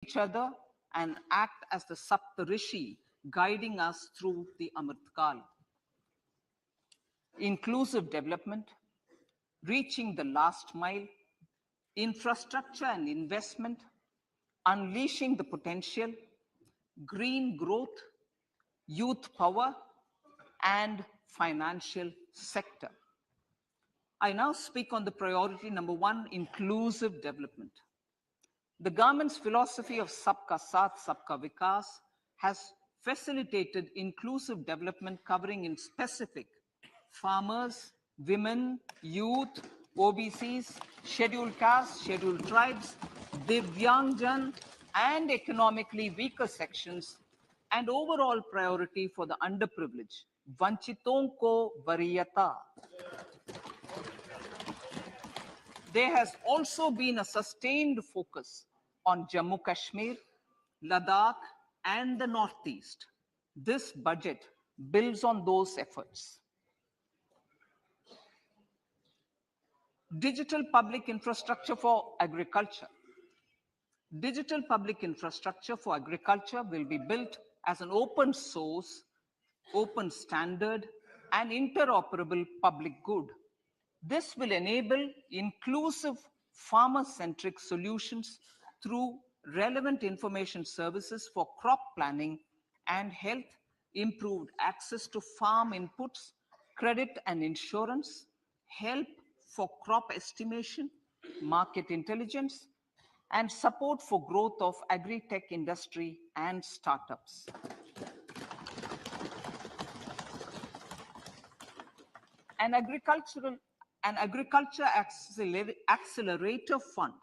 each other and act as the Saptarishi guiding us through the Amritkal. Inclusive development, reaching the last mile, infrastructure and investment, unleashing the potential, green growth, youth power, and financial sector. I now speak on the priority number one, inclusive development. The government's philosophy of Sabka Saath, Sabka Vikas has facilitated inclusive development covering in specific farmers, women, youth, OBCs, scheduled castes, scheduled tribes, Divyangjan, and economically weaker sections, and overall priority for the underprivileged. Vanchiton ko variyata. There has also been a sustained focus on Jammu Kashmir, Ladakh, and the Northeast. This budget builds on those efforts. Digital public infrastructure for agriculture. Digital public infrastructure for agriculture will be built as an open source, open standard, and interoperable public good. This will enable inclusive farmer-centric solutions through relevant information services for crop planning and health, improved access to farm inputs, credit and insurance, help for crop estimation, market intelligence, and support for growth of agri-tech industry and startups. An agriculture accelerator fund.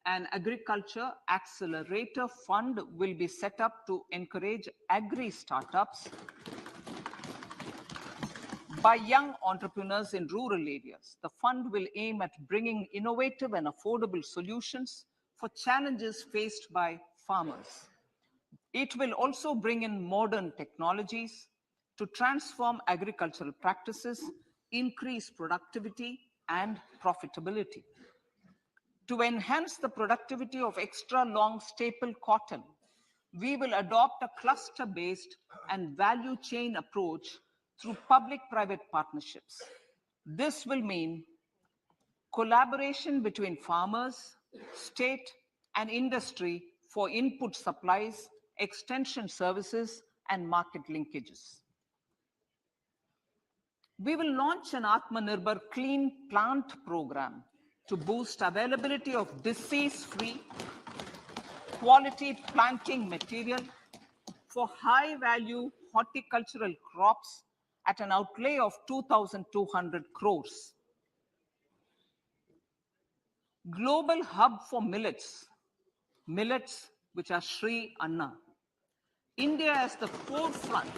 An agriculture accelerator fund will be set up to encourage agri startups by young entrepreneurs in rural areas. The fund will aim at bringing innovative and affordable solutions for challenges faced by farmers. It will also bring in modern technologies to transform agricultural practices, increase productivity and profitability. To enhance the productivity of extra long staple cotton, we will adopt a cluster-based and value chain approach through public-private partnerships. This will mean collaboration between farmers, state, and industry for input supplies, extension services, and market linkages. We will launch an Atmanirbhar Clean Plant program to boost availability of disease-free, quality planting material for high-value horticultural crops at an outlay of 2,200 crores. Global hub for millets, which are Sri Anna. India is the forefront.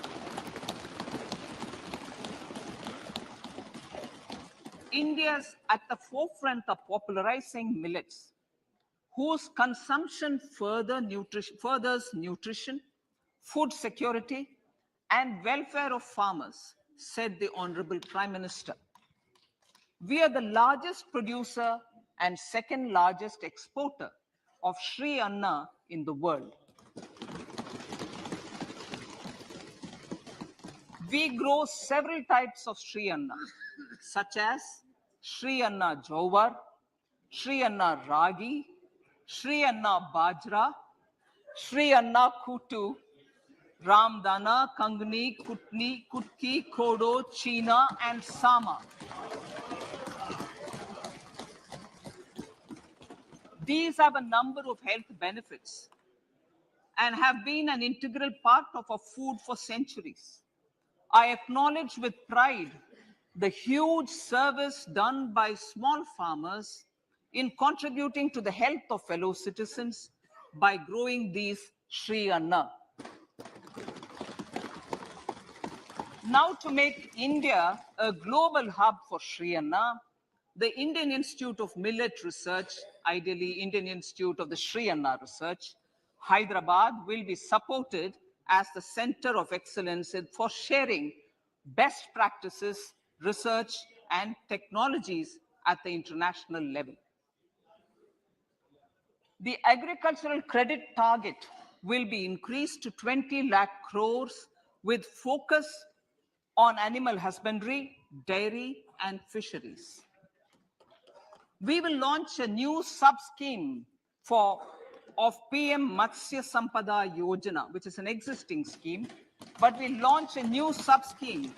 India's at the forefront of popularizing millets, whose consumption furthers nutrition, food security, and welfare of farmers, said the Honorable Prime Minister. We are the largest producer and second largest exporter of Sri Anna in the world. We grow several types of Sri Anna, such as Sri Anna Jowar, Sri Anna Ragi, Sri Anna Bajra, Sri Anna Kutu, Ramdana, Kangni, Kutni, Kutki, Kodo, China, and Sama. These have a number of health benefits and have been an integral part of our food for centuries. I acknowledge with pride the huge service done by small farmers in contributing to the health of fellow citizens by growing these Sri Anna. Now, to make India a global hub for Sri Anna, the Indian Institute of Millet Research, ideally Indian Institute of the Sri Anna Research, Hyderabad, will be supported as the center of excellence for sharing best practices, research, and technologies at the international level. The agricultural credit target will be increased to 20 lakh crores with focus on animal husbandry, dairy, and fisheries. We will launch a new sub-scheme of PM Matsya Sampada Yojana, which is an existing scheme, but we'll launch a new sub-scheme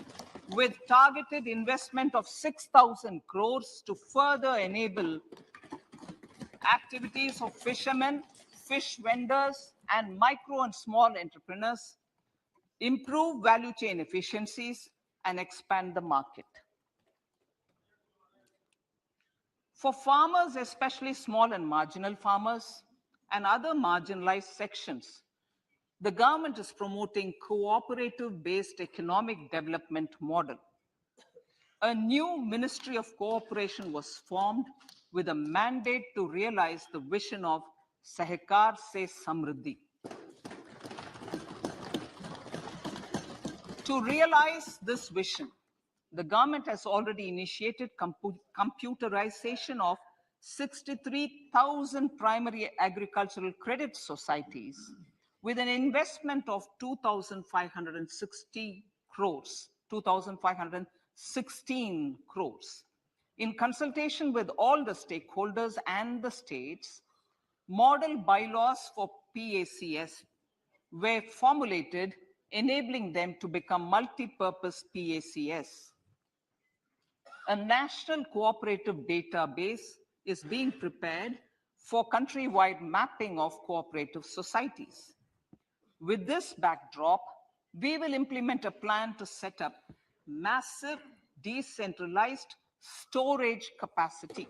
with targeted investment of 6,000 crores to further enable activities of fishermen, fish vendors, and micro and small entrepreneurs, improve value chain efficiencies, and expand the market. For farmers, especially small and marginal farmers and other marginalized sections, the government is promoting cooperative-based economic development model. A new Ministry of Cooperation was formed with a mandate to realize the vision of Sahakar Se Samriddhi. To realize this vision, the government has already initiated computerization of 63,000 primary agricultural credit societies with an investment of 2,560 crores, 2,516 crores. In consultation with all the stakeholders and the states, model bylaws for PACS were formulated, enabling them to become multi-purpose PACS. A national cooperative database is being prepared for countrywide mapping of cooperative societies. With this backdrop, we will implement a plan to set up massive decentralized storage capacity.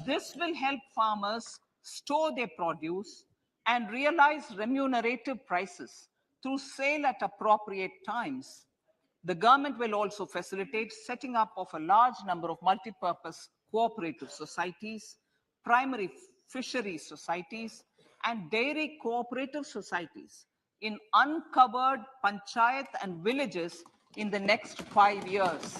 This will help farmers store their produce and realize remunerative prices through sale at appropriate times. The government will also facilitate setting up of a large number of multi-purpose cooperative societies, primary fishery societies, and dairy cooperative societies in uncovered panchayat and villages in the next 5 years.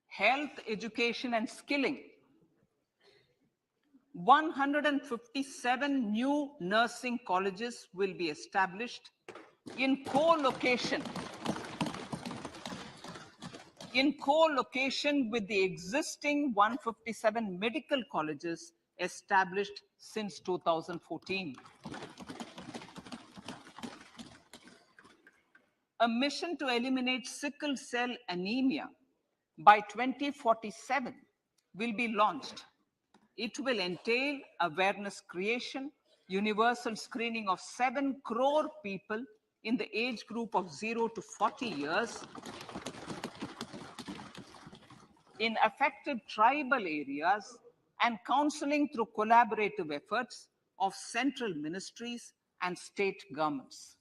Health, education, and skilling. 157 new nursing colleges will be established in co-location with the existing 157 medical colleges established since 2014. A mission to eliminate sickle cell anemia by 2047 will be launched. It will entail awareness creation, universal screening of 7 crore people in the age group of 0 to 40 years in affected tribal areas, and counseling through collaborative efforts of central ministries and state governments.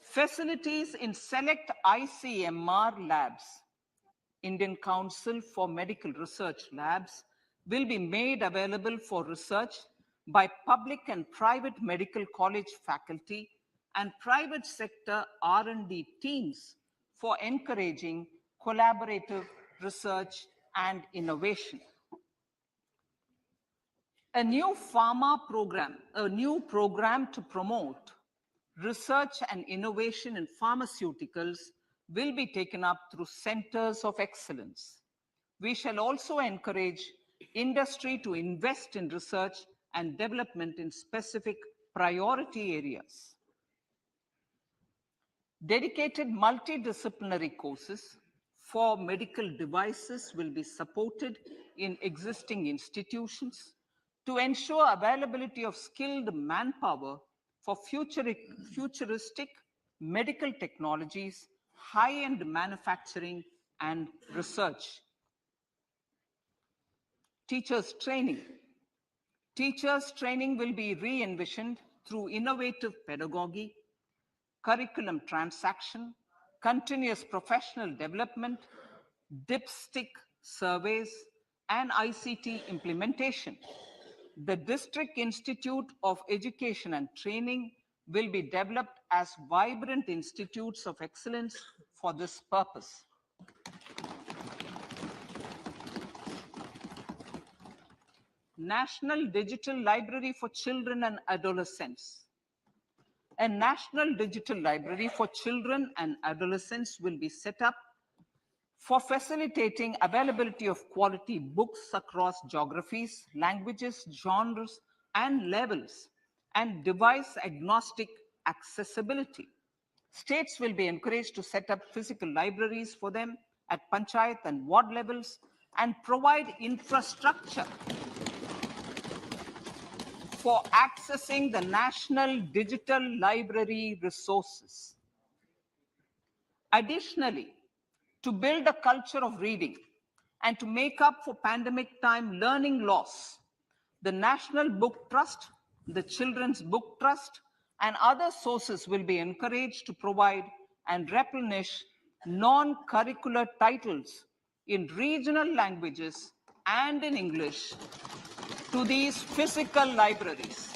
Facilities in select ICMR labs, Indian Council for Medical Research Labs, will be made available for research by public and private medical college faculty and private sector R&D teams for encouraging collaborative research and innovation. A new program to promote research and innovation in pharmaceuticals will be taken up through centers of excellence. We shall also encourage industry to invest in research and development in specific priority areas. Dedicated multidisciplinary courses for medical devices will be supported in existing institutions to ensure availability of skilled manpower for futuristic medical technologies, high-end manufacturing, and research. Teachers training. Teachers training will be re-envisioned through innovative pedagogy, curriculum transaction, continuous professional development, dipstick surveys, and ICT implementation. The District Institute of Education and Training will be developed as vibrant institutes of excellence for this purpose. National Digital Library for Children and Adolescents. A National Digital Library for Children and Adolescents will be set up for facilitating availability of quality books across geographies, languages, genres, and levels, and device-agnostic accessibility. States will be encouraged to set up physical libraries for them at panchayat and ward levels and provide infrastructure for accessing the National Digital Library resources. Additionally, to build a culture of reading and to make up for pandemic time learning loss, the National Book Trust, the Children's Book Trust, and other sources will be encouraged to provide and replenish non-curricular titles in regional languages and in English to these physical libraries.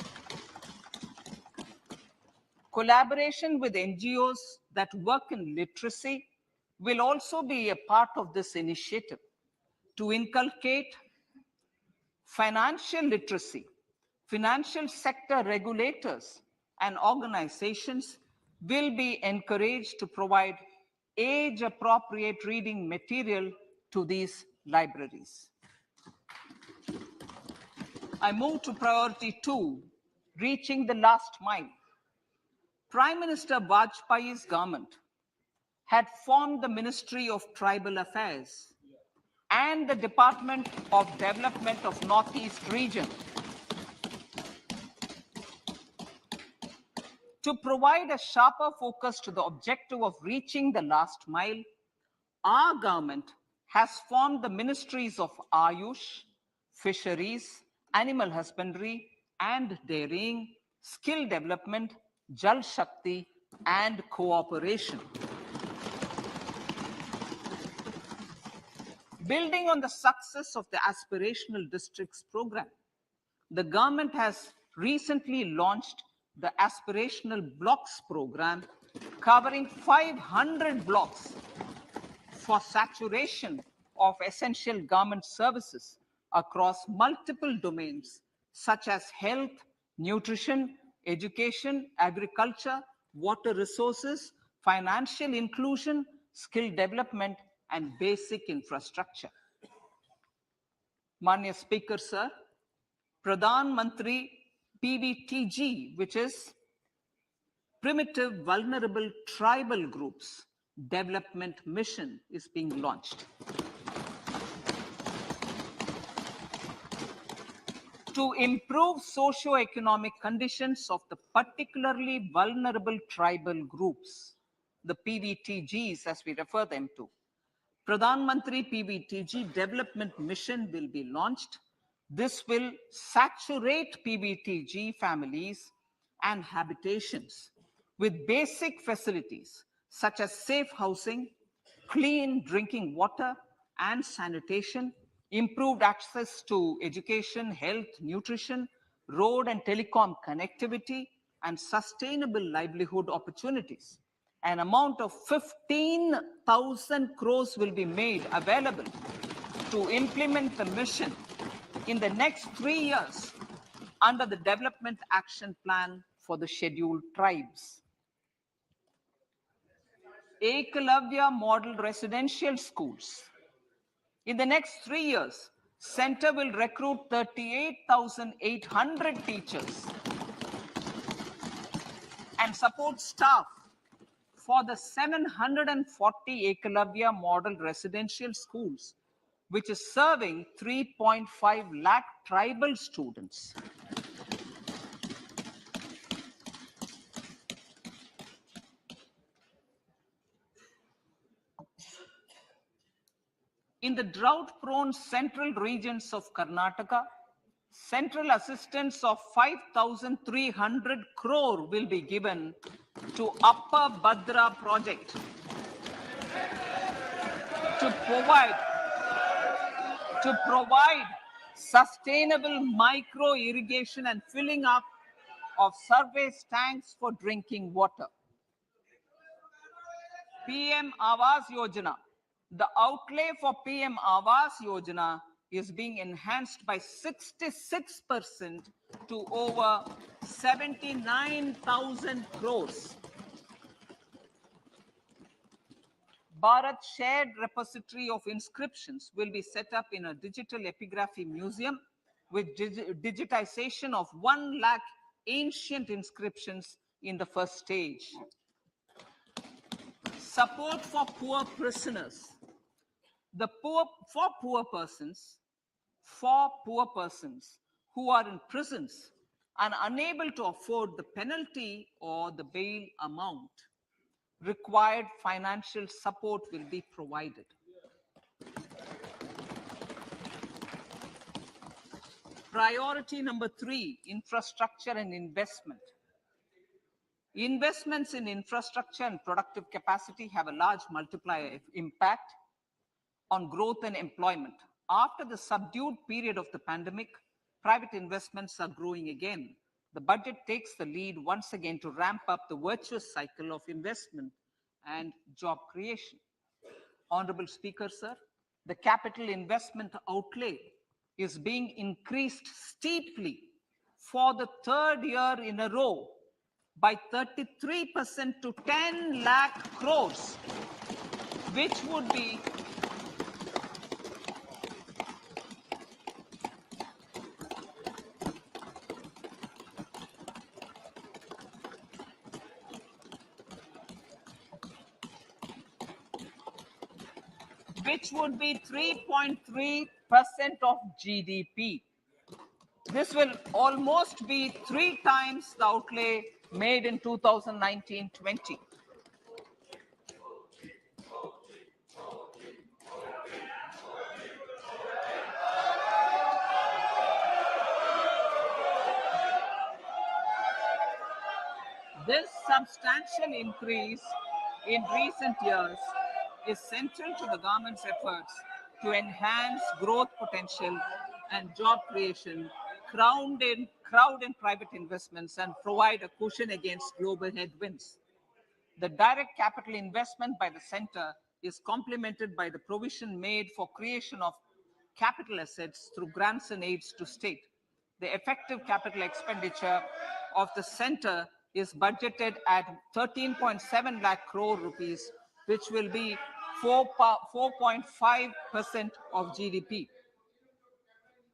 Collaboration with NGOs that work in literacy will also be a part of this initiative to inculcate financial literacy. Financial sector regulators and organizations will be encouraged to provide age-appropriate reading material to these libraries. I move to priority 2, reaching the last mile. Prime Minister Vajpayee's government had formed the Ministry of Tribal Affairs and the Department of Development of Northeast Region to provide a sharper focus to the objective of reaching the last mile. Our government has formed the ministries of Ayush, Fisheries, Animal Husbandry and Dairying, Skill Development, Jal Shakti, and Cooperation. Building on the success of the Aspirational Districts program, the government has recently launched the Aspirational Blocks program, covering 500 blocks for saturation of essential government services across multiple domains such as health, nutrition, education, agriculture, water resources, financial inclusion, skill development, and basic infrastructure. Manya Speaker, sir, Pradhan Mantri PVTG, which is Primitive Vulnerable Tribal Groups Development Mission, is being launched. To improve socio-economic conditions of the particularly vulnerable tribal groups, the PVTGs as we refer them to, Pradhan Mantri PVTG Development Mission will be launched. This will saturate PVTG families and habitations with basic facilities such as safe housing, clean drinking water and sanitation, improved access to education, health, nutrition, road and telecom connectivity, and sustainable livelihood opportunities. An amount of 15,000 crores will be made available to implement the mission in the next 3 years under the Development Action Plan for the Scheduled Tribes. Ekalavya Model Residential Schools. In the next 3 years, Center will recruit 38,800 teachers and support staff for the 740 Ekalavya Model Residential Schools, which is serving 3.5 lakh tribal students. In the drought-prone central regions of Karnataka, central assistance of 5,300 crore will be given to Upper Bhadra project to provide sustainable micro irrigation and filling up of surface tanks for drinking water. PM Awas Yojana. The outlay for PM Awas Yojana is being enhanced by 66% to over 79,000 crores. Bharat Shared Repository of Inscriptions will be set up in a digital epigraphy museum with digitization of 1 lakh ancient inscriptions in the first stage. Support for poor prisoners. For poor persons who are in prisons and unable to afford the penalty or the bail amount, required financial support will be provided. Priority number 3, infrastructure and investment. Investments in infrastructure and productive capacity have a large multiplier impact on growth and employment. After the subdued period of the pandemic, private investments are growing again. The budget takes the lead once again to ramp up the virtuous cycle of investment and job creation. Honorable Speaker, sir, the capital investment outlay is being increased steeply for the 3rd year in a row by 33% to 10 lakh crores, which would be which would be 3.3% of GDP. This will almost be 3 times the outlay made in 2019-20. This substantial increase in recent years is central to the government's efforts to enhance growth potential and job creation, crowd in private investments, and provide a cushion against global headwinds. The direct capital investment by the center is complemented by the provision made for creation of capital assets through grants and aids to state. The effective capital expenditure of the center is budgeted at 13.7 lakh crore rupees, which will be 4.5% of GDP.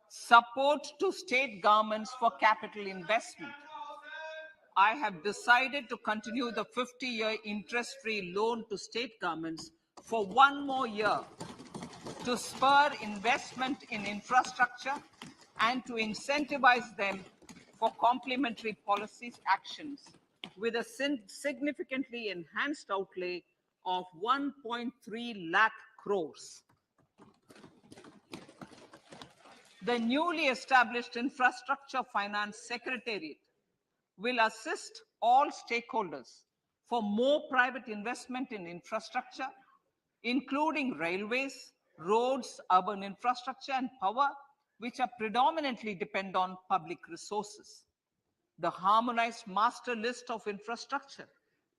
Support to state governments for capital investment. I have decided to continue the 50-year interest-free loan to state governments for 1 more year to spur investment in infrastructure and to incentivize them for complementary policies actions with a significantly enhanced outlay of 1.3 lakh crores. The newly established Infrastructure Finance Secretariat will assist all stakeholders for more private investment in infrastructure, including railways, roads, urban infrastructure, and power, which are predominantly depend on public resources. The harmonized master list of infrastructure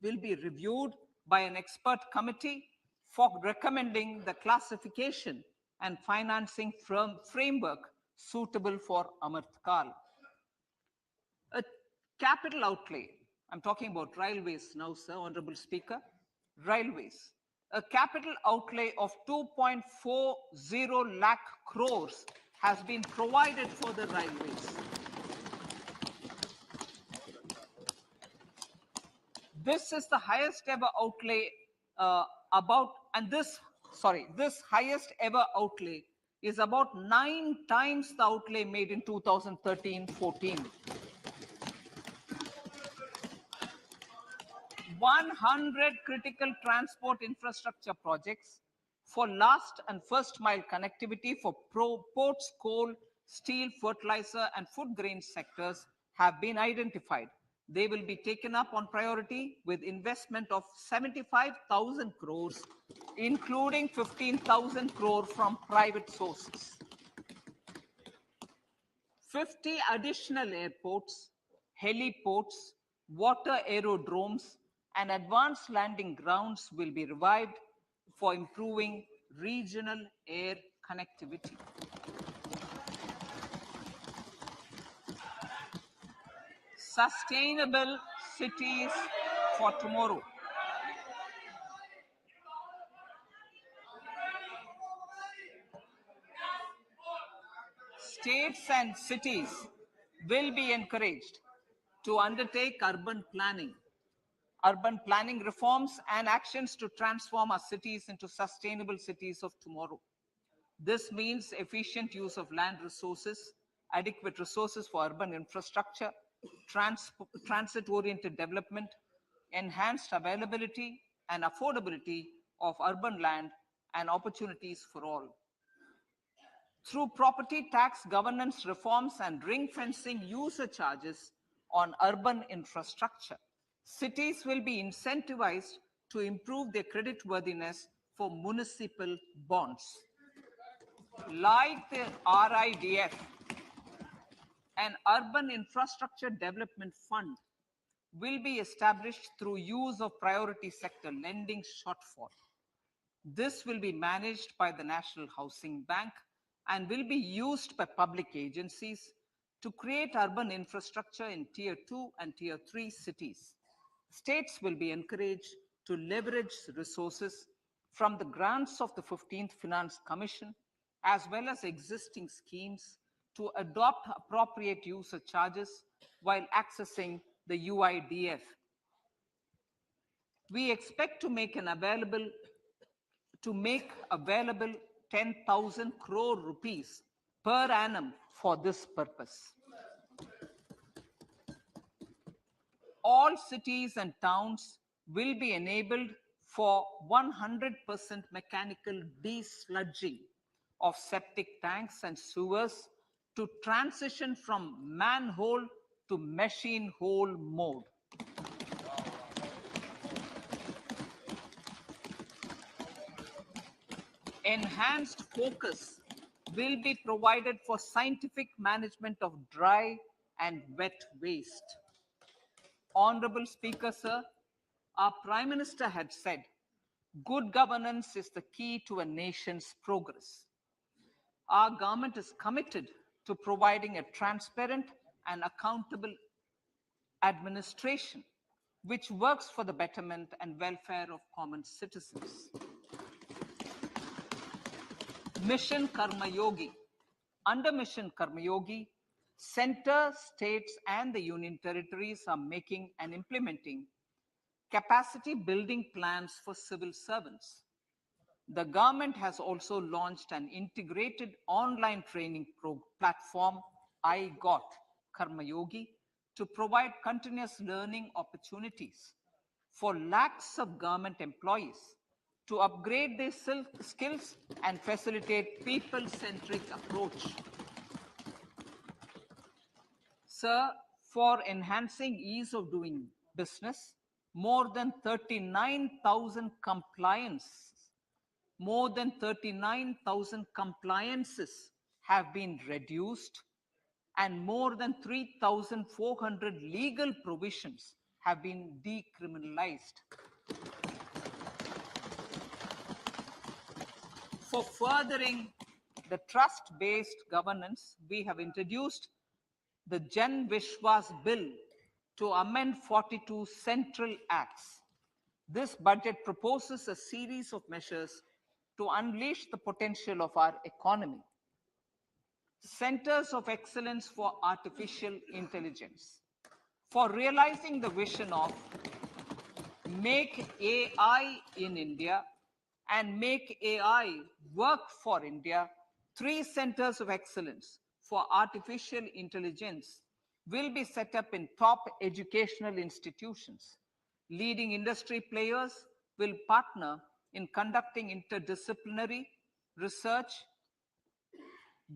will be reviewed by an expert committee for recommending the classification and financing framework suitable for Amrit Kal. A capital outlay, I'm talking about railways now, sir, Honorable Speaker, railways. A capital outlay of 2.40 lakh crores has been provided for the railways. This is the highest ever outlay this highest ever outlay is about 9 times the outlay made in 2013-14. 100 critical transport infrastructure projects for last and first mile connectivity for ports, coal, steel, fertilizer, and food grain sectors have been identified. They will be taken up on priority with investment of 75,000 crores, including 15,000 crore from private sources. 50 additional airports, heliports, water aerodromes, and advanced landing grounds will be revived for improving regional air connectivity. Sustainable cities for tomorrow. States and cities will be encouraged to undertake urban planning reforms and actions to transform our cities into sustainable cities of tomorrow. This means efficient use of land resources, adequate resources for urban infrastructure, transit-oriented development, enhanced availability and affordability of urban land and opportunities for all. Through property tax governance reforms and ring fencing user charges on urban infrastructure, cities will be incentivized to improve their creditworthiness for municipal bonds. Like the RIDF, an urban infrastructure development fund will be established through use of priority sector lending shortfall. This will be managed by the National Housing Bank and will be used by public agencies to create urban infrastructure in Tier 2 and Tier 3 cities. States will be encouraged to leverage resources from the grants of the 15th Finance Commission, as well as existing schemes, to adopt appropriate user charges while accessing the UIDF. We expect to make available 10,000 crore rupees per annum for this purpose. All cities and towns will be enabled for 100% mechanical desludging of septic tanks and sewers to transition from manhole to machine hole mode. Enhanced focus will be provided for scientific management of dry and wet waste. Honorable Speaker, sir, our Prime Minister had said, good governance is the key to a nation's progress. Our government is committed to providing a transparent and accountable administration which works for the betterment and welfare of common citizens. Mission Karma Yogi. Under Mission Karma Yogi, center, states, and the union territories are making and implementing capacity building plans for civil servants. The government has also launched an integrated online training platform, I Got Karma Yogi, to provide continuous learning opportunities for lakhs of government employees to upgrade their skills and facilitate people-centric approach. Sir, for enhancing ease of doing business, more than 39,000 compliances have been reduced and more than 3,400 legal provisions have been decriminalized. For furthering the trust-based governance, we have introduced the Jan Vishwas Bill to amend 42 central acts. This budget proposes a series of measures to unleash the potential of our economy. Centers of Excellence for Artificial Intelligence. For realizing the vision of Make AI in India and Make AI Work for India, 3 centers of excellence for artificial intelligence will be set up in top educational institutions. Leading industry players will partner in conducting interdisciplinary research,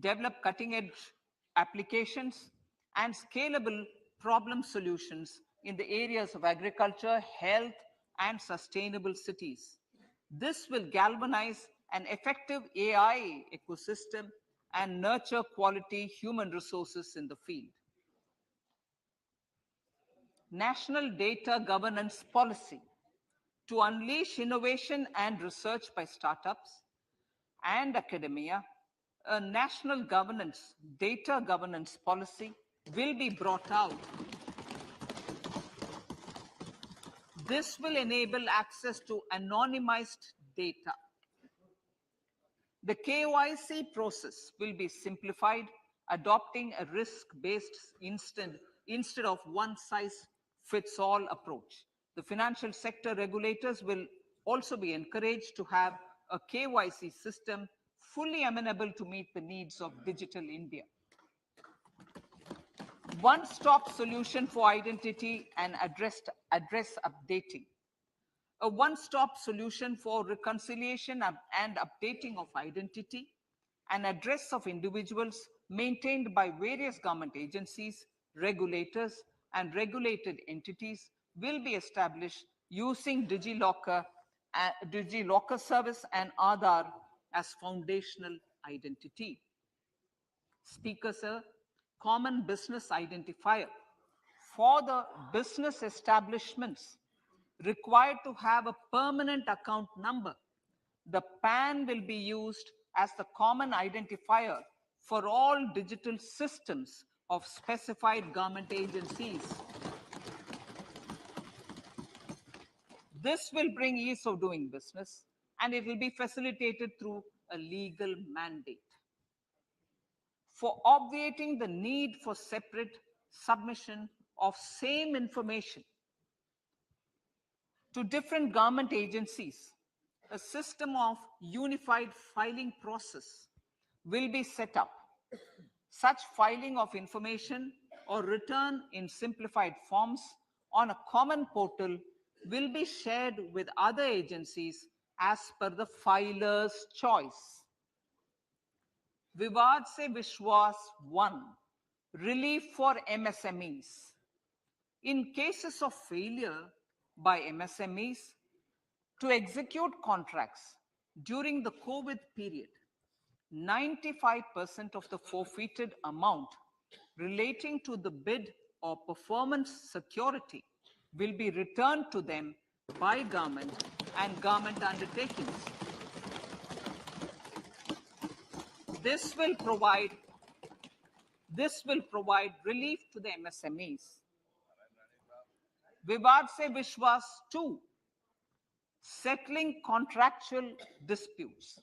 develop cutting-edge applications, and scalable problem solutions in the areas of agriculture, health, and sustainable cities. This will galvanize an effective AI ecosystem and nurture quality human resources in the field. National Data Governance Policy to unleash innovation and research by startups and academia. A national data governance policy will be brought out. This will enable access to anonymized data. The KYC process will be simplified, adopting a risk-based instead of one-size-fits-all approach. The financial sector regulators will also be encouraged to have a KYC system fully amenable to meet the needs of digital India. One-stop solution for identity and address updating. A one-stop solution for reconciliation and updating of identity and address of individuals maintained by various government agencies, regulators, and regulated entities will be established using DigiLocker service and Aadhaar as foundational identity. Speaker, sir, common business identifier for the business establishments required to have a permanent account number. The PAN will be used as the common identifier for all digital systems of specified government agencies. This will bring ease of doing business, and it will be facilitated through a legal mandate. For obviating the need for separate submission of same information to different government agencies, a system of unified filing process will be set up. Such filing of information or return in simplified forms on a common portal will be shared with other agencies as per the filer's choice. Vivad Se Vishwas 1, relief for MSMEs. In cases of failure by MSMEs to execute contracts during the COVID period, 95% of the forfeited amount relating to the bid or performance security will be returned to them by government and government undertakings. This will provide relief to the MSMEs. Vivad Se Vishwas 2, settling contractual disputes.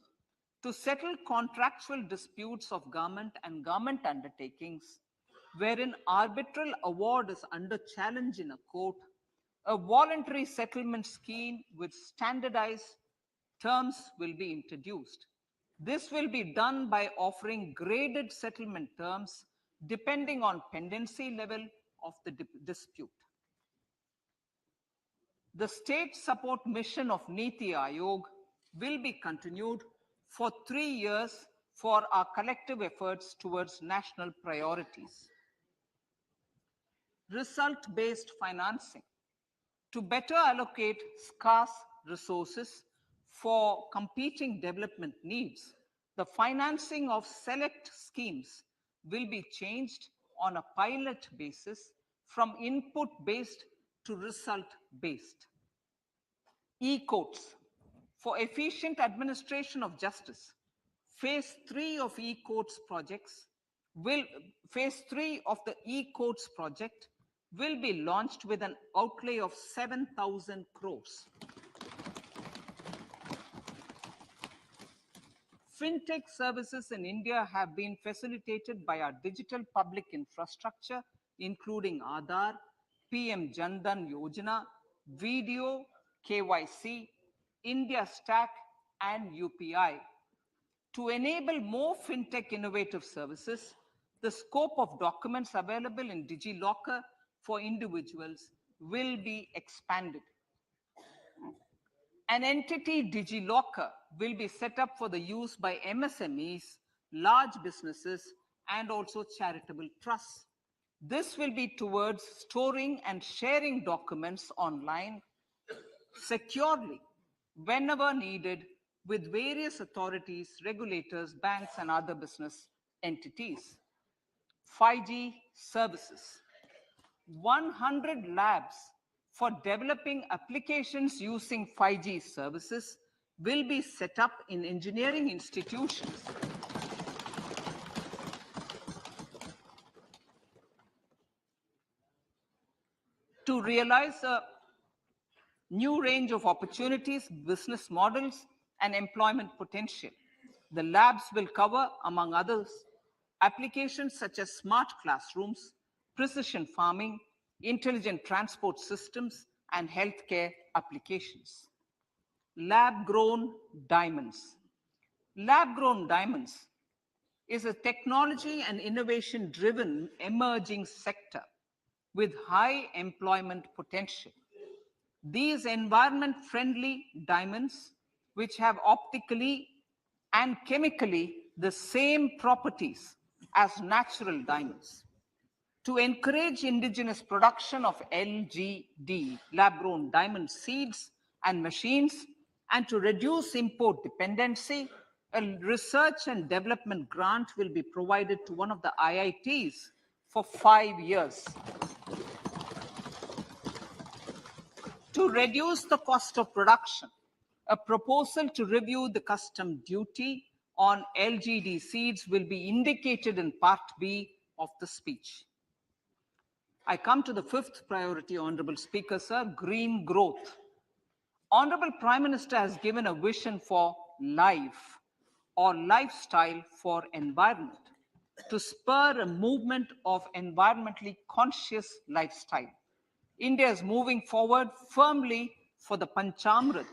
To settle contractual disputes of government and government undertakings, wherein arbitral award is under challenge in a court, a voluntary settlement scheme with standardized terms will be introduced. This will be done by offering graded settlement terms depending on pendency level of the dispute. The state support mission of Niti Aayog will be continued for 3 years for our collective efforts towards national priorities. Result-based financing. To better allocate scarce resources for competing development needs, the financing of select schemes will be changed on a pilot basis from input-based to result-based. E-courts. For efficient administration of justice, phase 3 of e-courts projects phase 3 of the e-courts project will be launched with an outlay of 7,000 crores. Fintech services in India have been facilitated by our digital public infrastructure, including Aadhaar, PM Jan Dhan Yojana, Video, KYC, India Stack, and UPI. To enable more fintech innovative services, the scope of documents available in DigiLocker for individuals will be expanded. An entity DigiLocker will be set up for the use by MSMEs, large businesses, and also charitable trusts. This will be towards storing and sharing documents online securely whenever needed with various authorities, regulators, banks, and other business entities. 5G services. 100 labs for developing applications using 5G services will be set up in engineering institutions. To realize a new range of opportunities, business models, and employment potential. The labs will cover, among others, applications such as smart classrooms, precision farming, intelligent transport systems, and healthcare applications. Lab-grown diamonds. Lab-grown diamonds is a technology and innovation-driven emerging sector with high employment potential. These environment-friendly diamonds, which have optically and chemically the same properties as natural diamonds. To encourage indigenous production of LGD, lab-grown diamond seeds and machines, and to reduce import dependency, a research and development grant will be provided to one of the IITs for 5 years. To reduce the cost of production, a proposal to review the custom duty on LGD seeds will be indicated in Part B of the speech. I come to the fifth priority, Honorable Speaker, sir, green growth. Honorable Prime Minister has given a vision for life or lifestyle for environment to spur a movement of environmentally conscious lifestyle. India is moving forward firmly for the Panchamrit,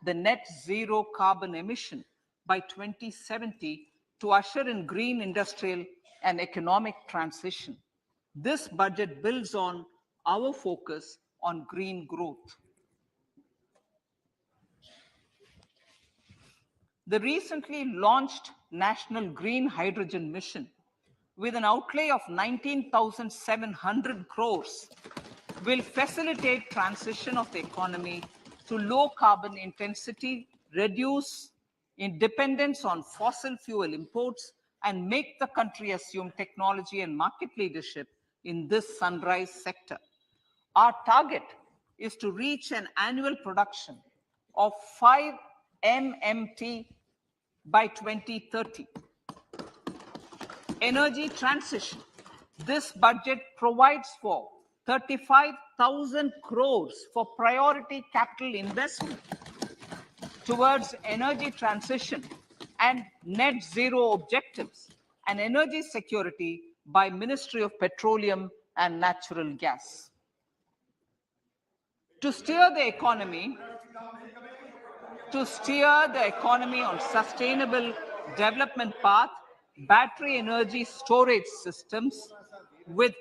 the net zero carbon emission by 2070 to usher in green industrial and economic transition. This budget builds on our focus on green growth. The recently launched National Green Hydrogen Mission, with an outlay of 19,700 crores, will facilitate transition of the economy to low carbon intensity, reduce dependence on fossil fuel imports, and make the country assume technology and market leadership in this sunrise sector. Our target is to reach an annual production of 5 MMT by 2030. Energy transition. This budget provides for 35,000 crores for priority capital investment towards energy transition and net zero objectives and energy security by Ministry of Petroleum and Natural Gas. To steer the economy on sustainable development path, battery energy storage systems with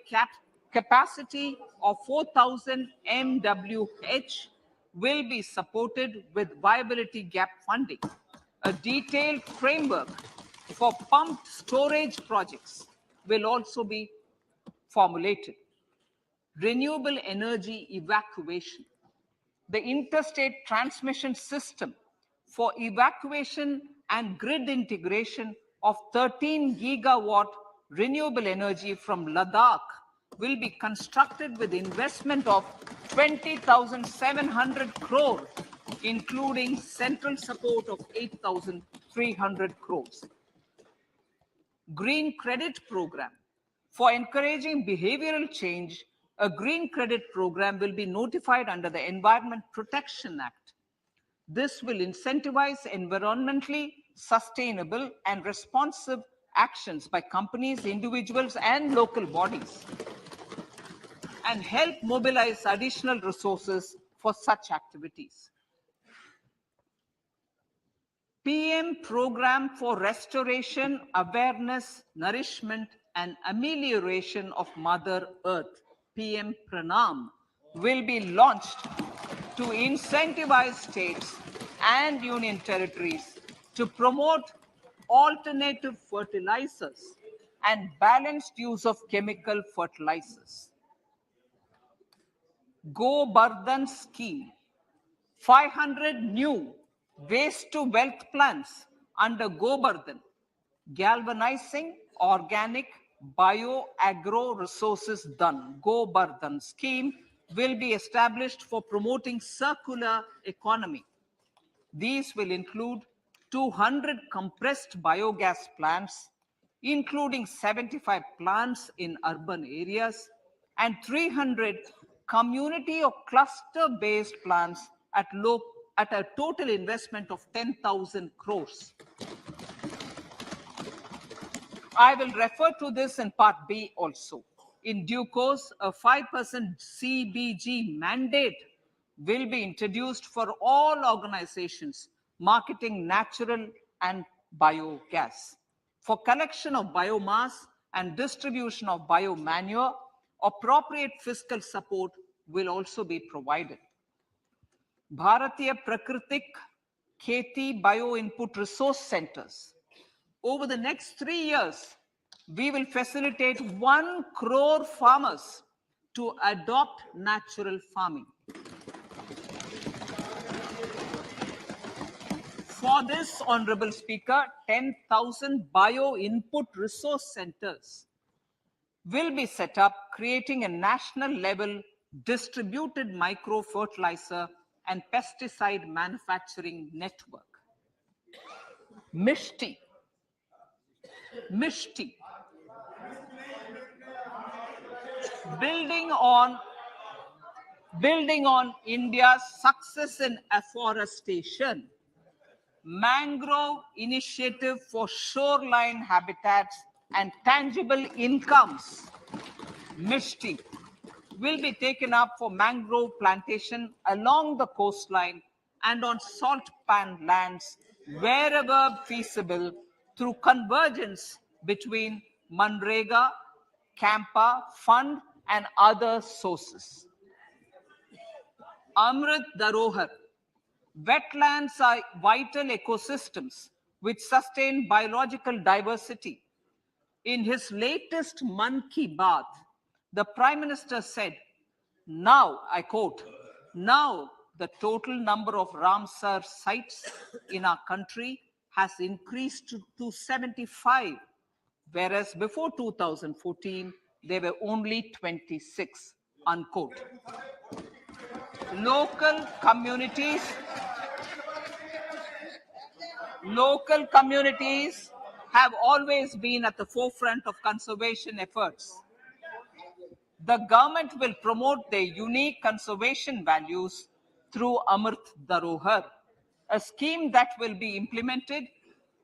capacity of 4,000 MWH will be supported with viability gap funding. A detailed framework for pumped storage projects will also be formulated. Renewable energy evacuation. The interstate transmission system for evacuation and grid integration of 13 gigawatt renewable energy from Ladakh will be constructed with investment of 20,700 crores, including central support of 8,300 crores. Green Credit Program. For encouraging behavioral change, a green credit program will be notified under the Environment Protection Act. This will incentivize environmentally sustainable and responsive actions by companies, individuals, and local bodies, and help mobilize additional resources for such activities. PM Program for Restoration, Awareness, Nourishment, and Amelioration of Mother Earth, PM Pranam, will be launched to incentivize states and union territories to promote alternative fertilizers and balanced use of chemical fertilizers. Gobardhan Scheme. 500 new waste to wealth plants under Gobardhan, galvanizing Organic Bio-Agro Resources Dhan, Gobardhan scheme will be established for promoting circular economy. These will include 200 compressed biogas plants, including 75 plants in urban areas, and 300 community or cluster-based plants at a total investment of 10,000 crores. I will refer to this in Part B also. In due course, a 5% CBG mandate will be introduced for all organizations marketing natural and biogas. For collection of biomass and distribution of biomanure, appropriate fiscal support will also be provided. Bharatiya Prakritik Kheti Bio-Input Resource Centers. Over the next 3 years, we will facilitate 1 crore farmers to adopt natural farming. For this, Honorable Speaker, 10,000 bio-input resource centers will be set up, creating a national level distributed micro-fertilizer and pesticide manufacturing network. Mishti. Building on India's success in afforestation, mangrove initiative for shoreline habitats and tangible incomes, Mishti, will be taken up for mangrove plantation along the coastline and on salt pan lands wherever feasible through convergence between Manrega, Campa Fund and other sources. Amrit Dharohar. Wetlands are vital ecosystems which sustain biological diversity. In his latest Mann Ki Baat, the Prime Minister said, now, I quote, now the total number of Ramsar sites in our country has increased to 75, whereas before 2014, there were only 26, unquote. Local communities have always been at the forefront of conservation efforts. The government will promote their unique conservation values through Amrit Dharohar, a scheme that will be implemented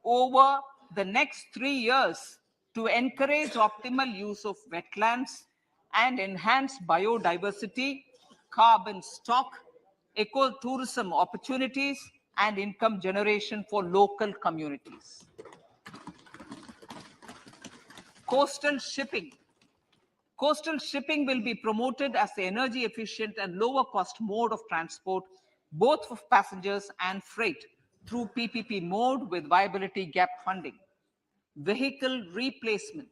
over the next 3 years to encourage optimal use of wetlands and enhance biodiversity, carbon stock, ecotourism opportunities, and income generation for local communities. Coastal shipping. Coastal shipping will be promoted as the energy efficient and lower cost mode of transport, both for passengers and freight, through PPP mode with viability gap funding. Vehicle replacement.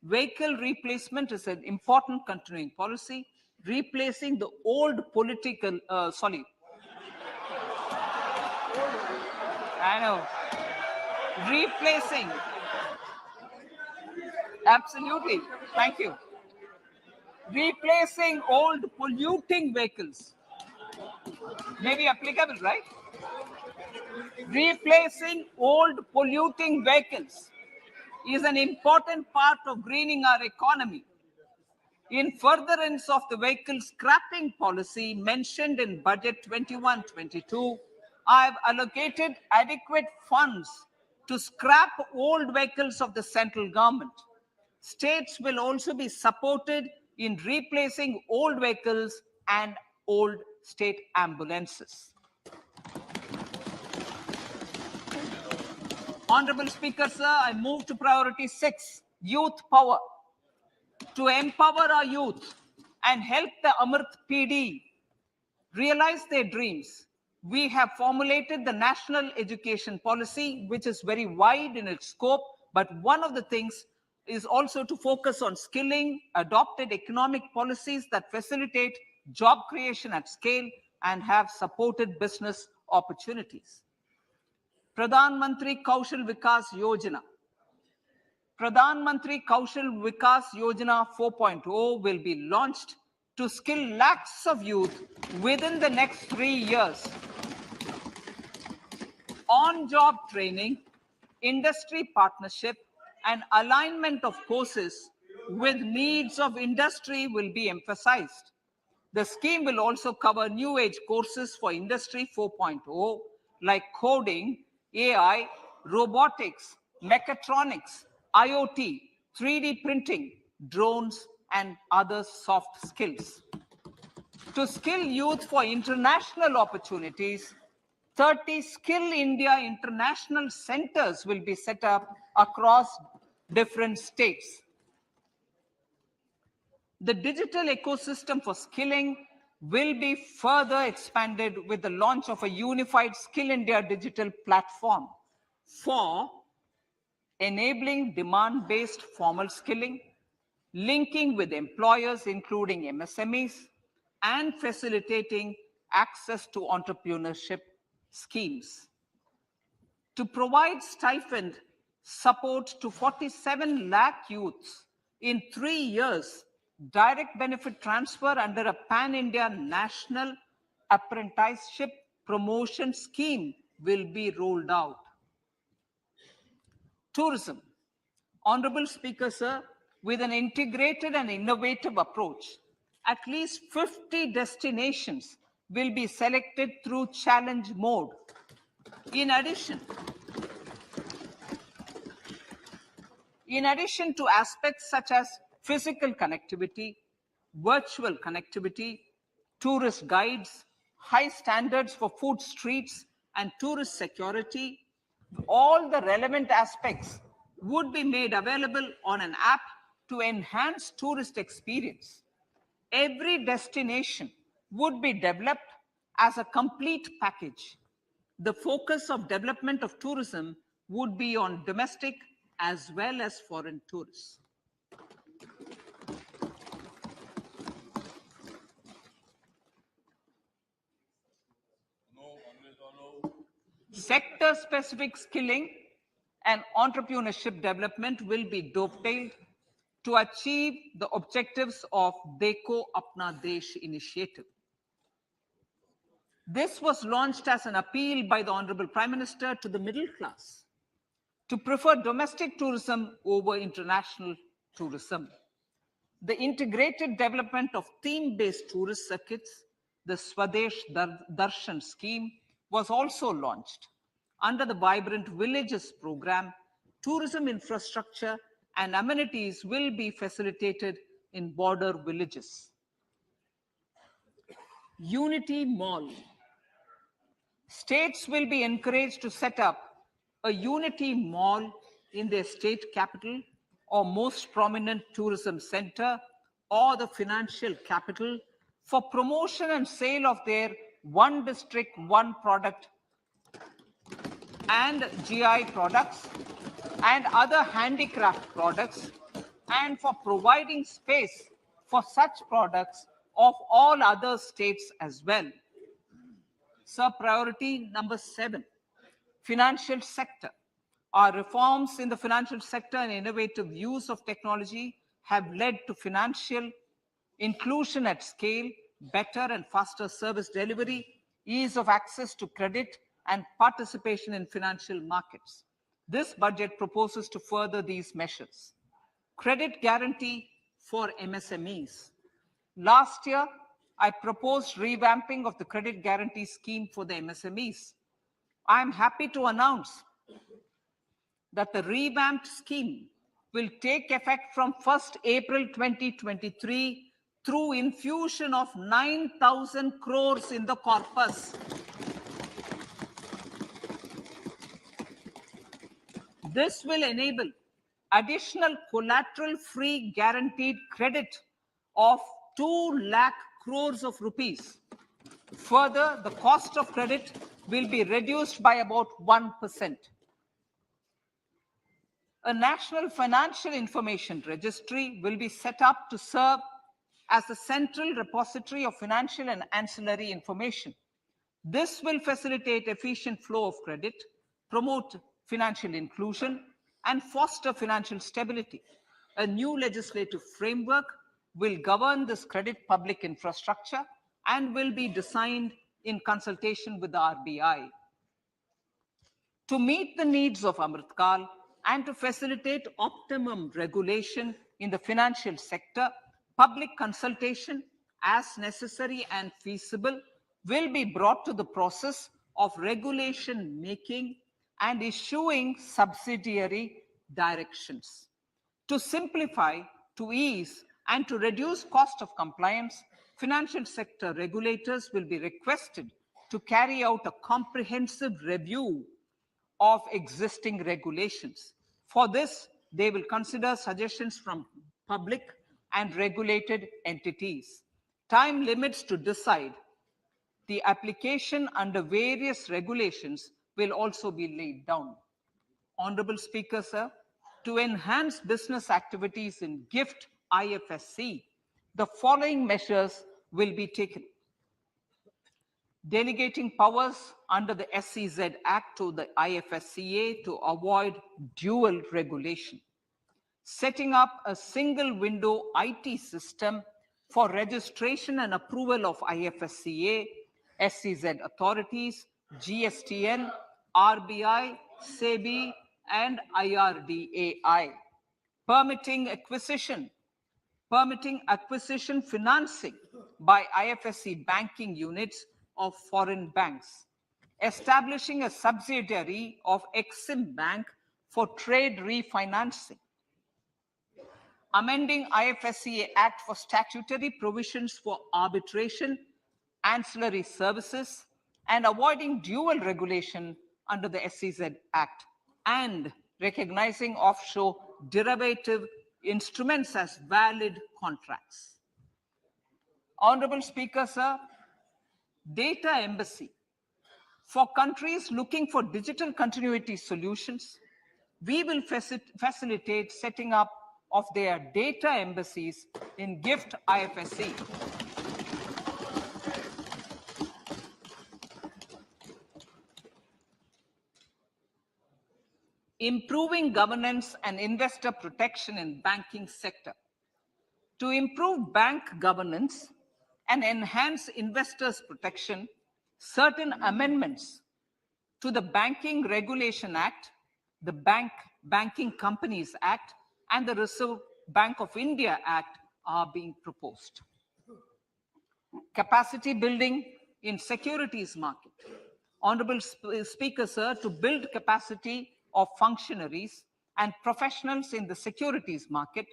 Vehicle replacement is an important continuing policy, replacing the old political, replacing, absolutely, thank you. Replacing old polluting vehicles may be applicable, right? Replacing old polluting vehicles is an important part of greening our economy. In furtherance of the vehicle scrapping policy mentioned in Budget 21-22, I have allocated adequate funds to scrap old vehicles of the central government. States will also be supported in replacing old vehicles and old state ambulances. Honorable Speaker, sir, I move to priority 6, youth power. To empower our youth and help the Amrit PD realize their dreams, we have formulated the National Education Policy, which is very wide in its scope, but one of the things is also to focus on skilling, adopted economic policies that facilitate job creation at scale and have supported business opportunities. Pradhan Mantri Kaushal Vikas Yojana. Pradhan Mantri Kaushal Vikas Yojana 4.0 will be launched to skill lakhs of youth within the next 3 years. On-job training, industry partnership, and alignment of courses with needs of industry will be emphasized. The scheme will also cover new age courses for Industry 4.0 like coding, AI, robotics, mechatronics, IoT, 3D printing, drones, and other soft skills. To skill youth for international opportunities, 30 Skill India International Centers will be set up across different states. The digital ecosystem for skilling will be further expanded with the launch of a unified Skill India digital platform for enabling demand-based formal skilling, linking with employers, including MSMEs, and facilitating access to entrepreneurship schemes. To provide stipend support to 47 lakh youths in 3 years, direct benefit transfer under a pan-India national apprenticeship promotion scheme will be rolled out. Tourism. Honorable Speaker, sir, with an integrated and innovative approach, at least 50 destinations will be selected through challenge mode. In addition to aspects such as physical connectivity, virtual connectivity, tourist guides, high standards for food streets, and tourist security, all the relevant aspects would be made available on an app to enhance tourist experience. Every destination would be developed as a complete package. The focus of development of tourism would be on domestic as well as foreign tourists. Sector-specific skilling and entrepreneurship development will be dovetailed to achieve the objectives of Dekho Apna Desh initiative. This was launched as an appeal by the Honorable Prime Minister to the middle class to prefer domestic tourism over international tourism. The integrated development of theme-based tourist circuits, the Swadesh Darshan scheme, was also launched. Under the Vibrant Villages program, tourism infrastructure and amenities will be facilitated in border villages. Unity Mall. States will be encouraged to set up a Unity Mall in their state capital or most prominent tourism center or the financial capital for promotion and sale of their one district, one product and GI products and other handicraft products, and for providing space for such products of all other states as well. Sir, priority number 7, financial sector. Our reforms in the financial sector and innovative use of technology have led to financial inclusion at scale, better and faster service delivery, ease of access to credit, and participation in financial markets. This budget proposes to further these measures. Credit guarantee for MSMEs. Last year, I proposed revamping of the credit guarantee scheme for the MSMEs. I am happy to announce that the revamped scheme will take effect from 1st April 2023 through infusion of 9,000 crores in the corpus. This will enable additional collateral-free guaranteed credit of 2 lakh crores of rupees. Further, the cost of credit will be reduced by about 1%. A national financial information registry will be set up to serve as the central repository of financial and ancillary information. This will facilitate efficient flow of credit, promote financial inclusion, and foster financial stability. A new legislative framework will govern this credit public infrastructure and will be designed in consultation with the RBI. To meet the needs of Amritkal and to facilitate optimum regulation in the financial sector, public consultation, as necessary and feasible, will be brought to the process of regulation making and issuing subsidiary directions. To simplify, to ease, and to reduce cost of compliance, financial sector regulators will be requested to carry out a comprehensive review of existing regulations. For this, they will consider suggestions from public and regulated entities. Time limits to decide the application under various regulations will also be laid down. Honorable Speaker, sir, to enhance business activities in GIFT IFSC, the following measures will be taken. Delegating powers under the SEZ Act to the IFSCA to avoid dual regulation. Setting up a single window IT system for registration and approval of IFSCA, SEZ authorities, GSTN, RBI, SEBI, and IRDAI. Permitting acquisition financing by IFSC banking units of foreign banks. Establishing a subsidiary of Exim Bank for trade refinancing. Amending IFSCA Act for statutory provisions for arbitration, ancillary services, and avoiding dual regulation under the SEZ Act, and recognizing offshore derivative instruments as valid contracts. Honorable Speaker, sir, data embassy. For countries looking for digital continuity solutions, we will facilitate setting up of their data embassies in GIFT IFSC. Improving governance and investor protection in banking sector. To improve bank governance and enhance investors' protection, certain amendments to the Banking Regulation Act, the Banking Companies Act, and the Reserve Bank of India Act are being proposed. Capacity building in securities market. Honorable Speaker, sir, to build capacity of functionaries and professionals in the securities market,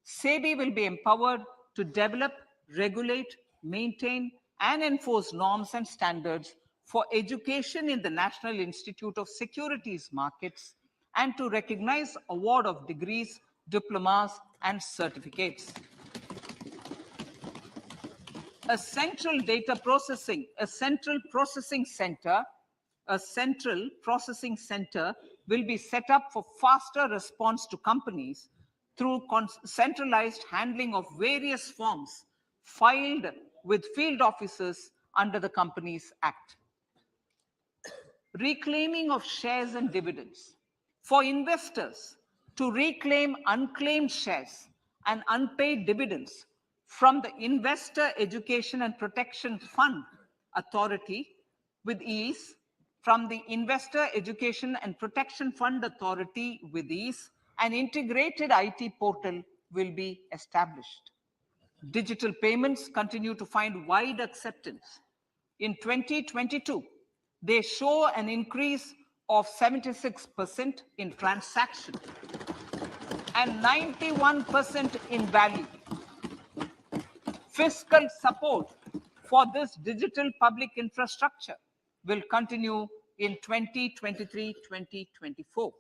SEBI will be empowered to develop, regulate, maintain, and enforce norms and standards for education in the National Institute of Securities Markets and to recognize award of degrees, diplomas, and certificates. A central processing center will be set up for faster response to companies through centralized handling of various forms filed with field officers under the Companies Act. Reclaiming of shares and dividends. For investors to reclaim unclaimed shares and unpaid dividends from the Investor Education and Protection Fund Authority with ease, from the Investor Education and Protection Fund Authority with ease, an integrated IT portal will be established. Digital payments continue to find wide acceptance. In 2022, they show an increase of 76% in transaction and 91% in value. Fiscal support for this digital public infrastructure will continue in 2023-2024.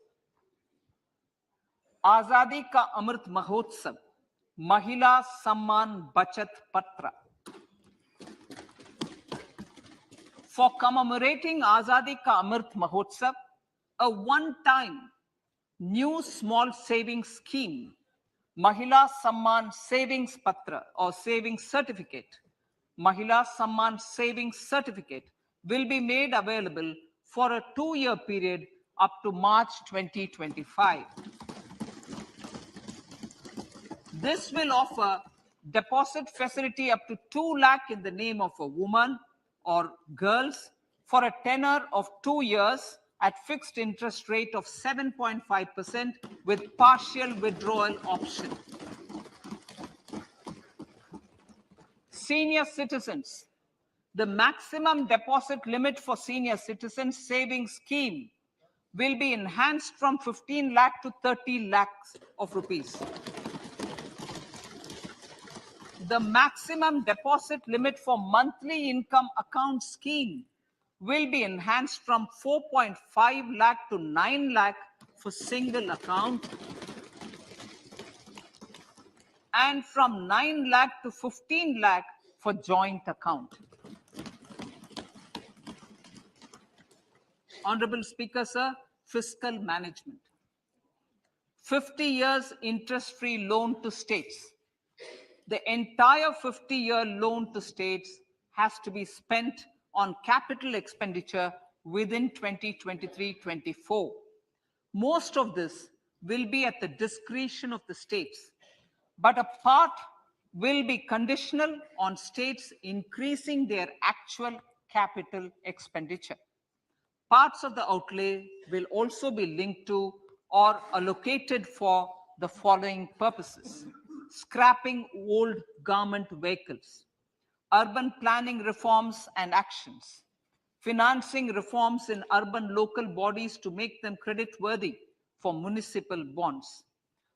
Azadi Ka Amrit Mahotsav, Mahila Samman Bachat Patra. For commemorating Azadi Ka Amrit Mahotsav, a one-time new small savings scheme, Mahila Samman Savings Patra or Savings Certificate, Mahila Samman Savings Certificate will be made available for a 2-year period up to March 2025. This will offer deposit facility up to 2 lakh in the name of a woman or girls for a tenor of 2 years at fixed interest rate of 7.5% with partial withdrawal option. Senior citizens. The maximum deposit limit for senior citizens savings scheme will be enhanced from 15 lakh to 30 lakhs of rupees. The maximum deposit limit for monthly income account scheme will be enhanced from 4.5 lakh to 9 lakh for single account and from 9 lakh to 15 lakh for joint account. Honorable Speaker, sir, fiscal management. 50 years interest-free loan to states. The entire 50-year loan to states has to be spent on capital expenditure within 2023-24. Most of this will be at the discretion of the states, but a part will be conditional on states increasing their actual capital expenditure. Parts of the outlay will also be linked to or allocated for the following purposes: scrapping old government vehicles, urban planning reforms and actions, financing reforms in urban local bodies to make them credit-worthy for municipal bonds,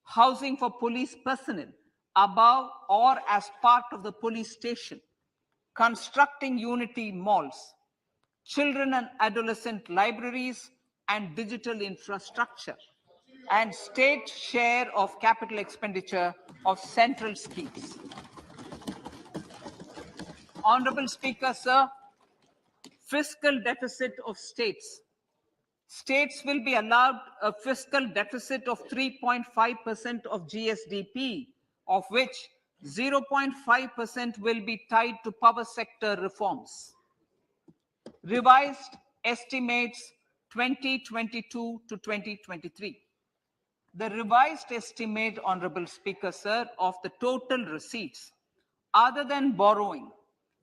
housing for police personnel above or as part of the police station, constructing unity malls, children and adolescent libraries and digital infrastructure, and state share of capital expenditure of central schemes. Honorable Speaker, sir, fiscal deficit of states. States will be allowed a fiscal deficit of 3.5% of GSDP, of which 0.5% will be tied to power sector reforms. Revised estimates 2022 to 2023. The revised estimate, Honorable Speaker, sir, of the total receipts other than borrowing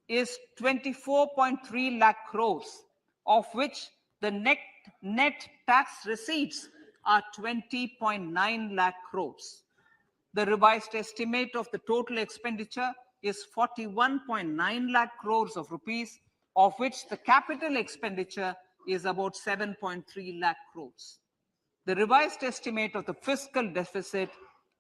is 24.3 lakh crores, of which the net tax receipts are 20.9 lakh crores. The revised estimate of the total expenditure is 41.9 lakh crores of rupees, of which the capital expenditure is about 7.3 lakh crores. The revised estimate of the fiscal deficit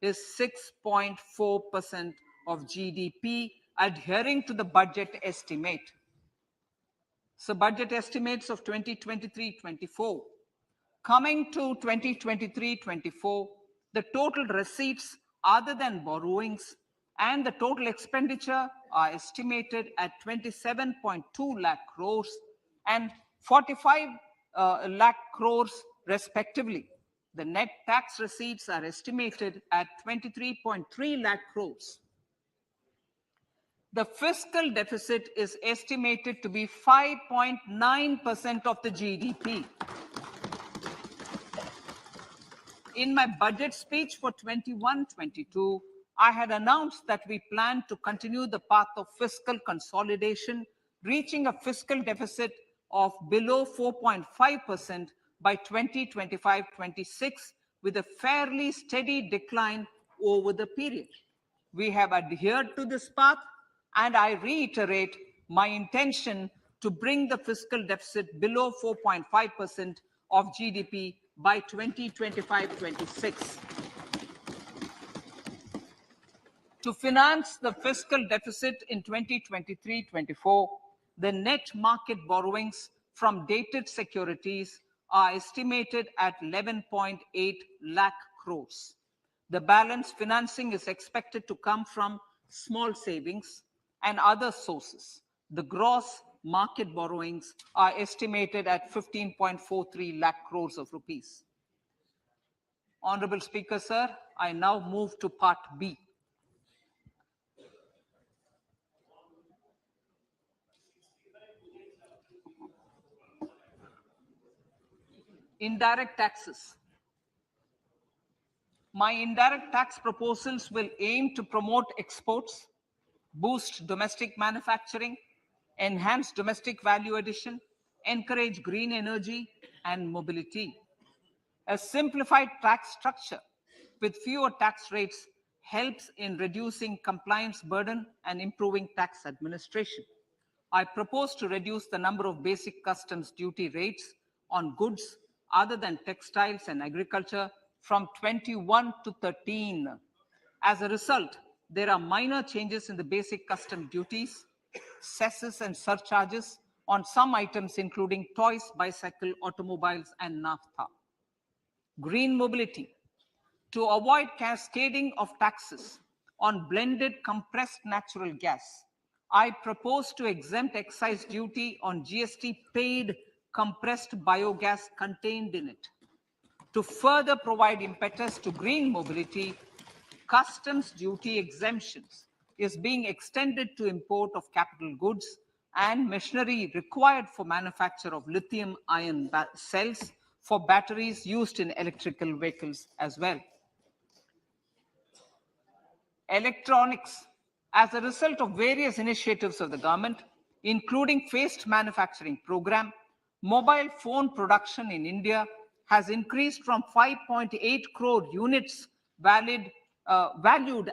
is 6.4% of GDP, adhering to the budget estimate. So budget estimates of 2023-24. Coming to 2023-24, the total receipts other than borrowings and the total expenditure are estimated at 27.2 lakh crores and 45 lakh crores respectively. The net tax receipts are estimated at 23.3 lakh crores. The fiscal deficit is estimated to be 5.9% of the GDP. In my budget speech for 21-22, I had announced that we plan to continue the path of fiscal consolidation, reaching a fiscal deficit of below 4.5% by 2025-26, with a fairly steady decline over the period. We have adhered to this path, and I reiterate my intention to bring the fiscal deficit below 4.5% of GDP by 2025-26. To finance the fiscal deficit in 2023-24, the net market borrowings from dated securities are estimated at 11.8 lakh crores. The balance financing is expected to come from small savings and other sources. The gross market borrowings are estimated at 15.43 lakh crores of rupees. Honorable Speaker, sir, I now move to Part B. Indirect taxes. My indirect tax proposals will aim to promote exports, boost domestic manufacturing, enhance domestic value addition, encourage green energy and mobility. A simplified tax structure with fewer tax rates helps in reducing compliance burden and improving tax administration. I propose to reduce the number of basic customs duty rates on goods other than textiles and agriculture from 21 to 13. As a result, there are minor changes in the basic custom duties, cesses and surcharges on some items including toys, bicycle, automobiles and naphtha. Green mobility. To avoid cascading of taxes on blended compressed natural gas, I propose to exempt excise duty on GST paid compressed biogas contained in it. To further provide impetus to green mobility, customs duty exemptions is being extended to import of capital goods and machinery required for manufacture of lithium-ion cells for batteries used in electrical vehicles as well. Electronics. As a result of various initiatives of the government, including phased manufacturing program, mobile phone production in India has increased from 5.8 crore units valued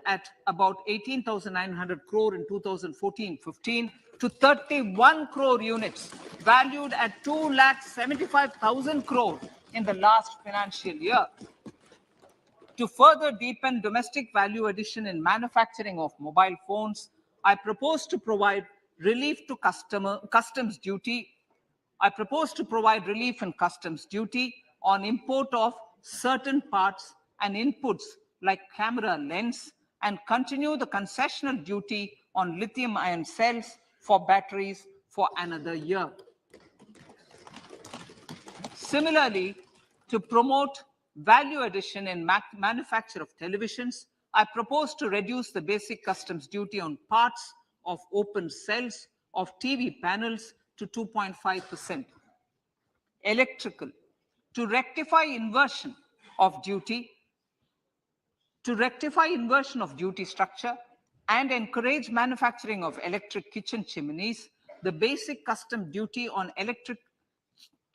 at about 18,900 crore in 2014-15 to 31 crore units valued at 2,75,000 crore in the last financial year. To further deepen domestic value addition in manufacturing of mobile phones, I propose to provide relief to customs duty. I propose to provide relief in customs duty on import of certain parts and inputs like camera lens and continue the concessional duty on lithium-ion cells for batteries for another year. Similarly, to promote value addition in manufacture of televisions, I propose to reduce the basic customs duty on parts of open cells of TV panels to 2.5%. Electrical. To rectify inversion of duty structure and encourage manufacturing of electric kitchen chimneys, the basic custom duty on electric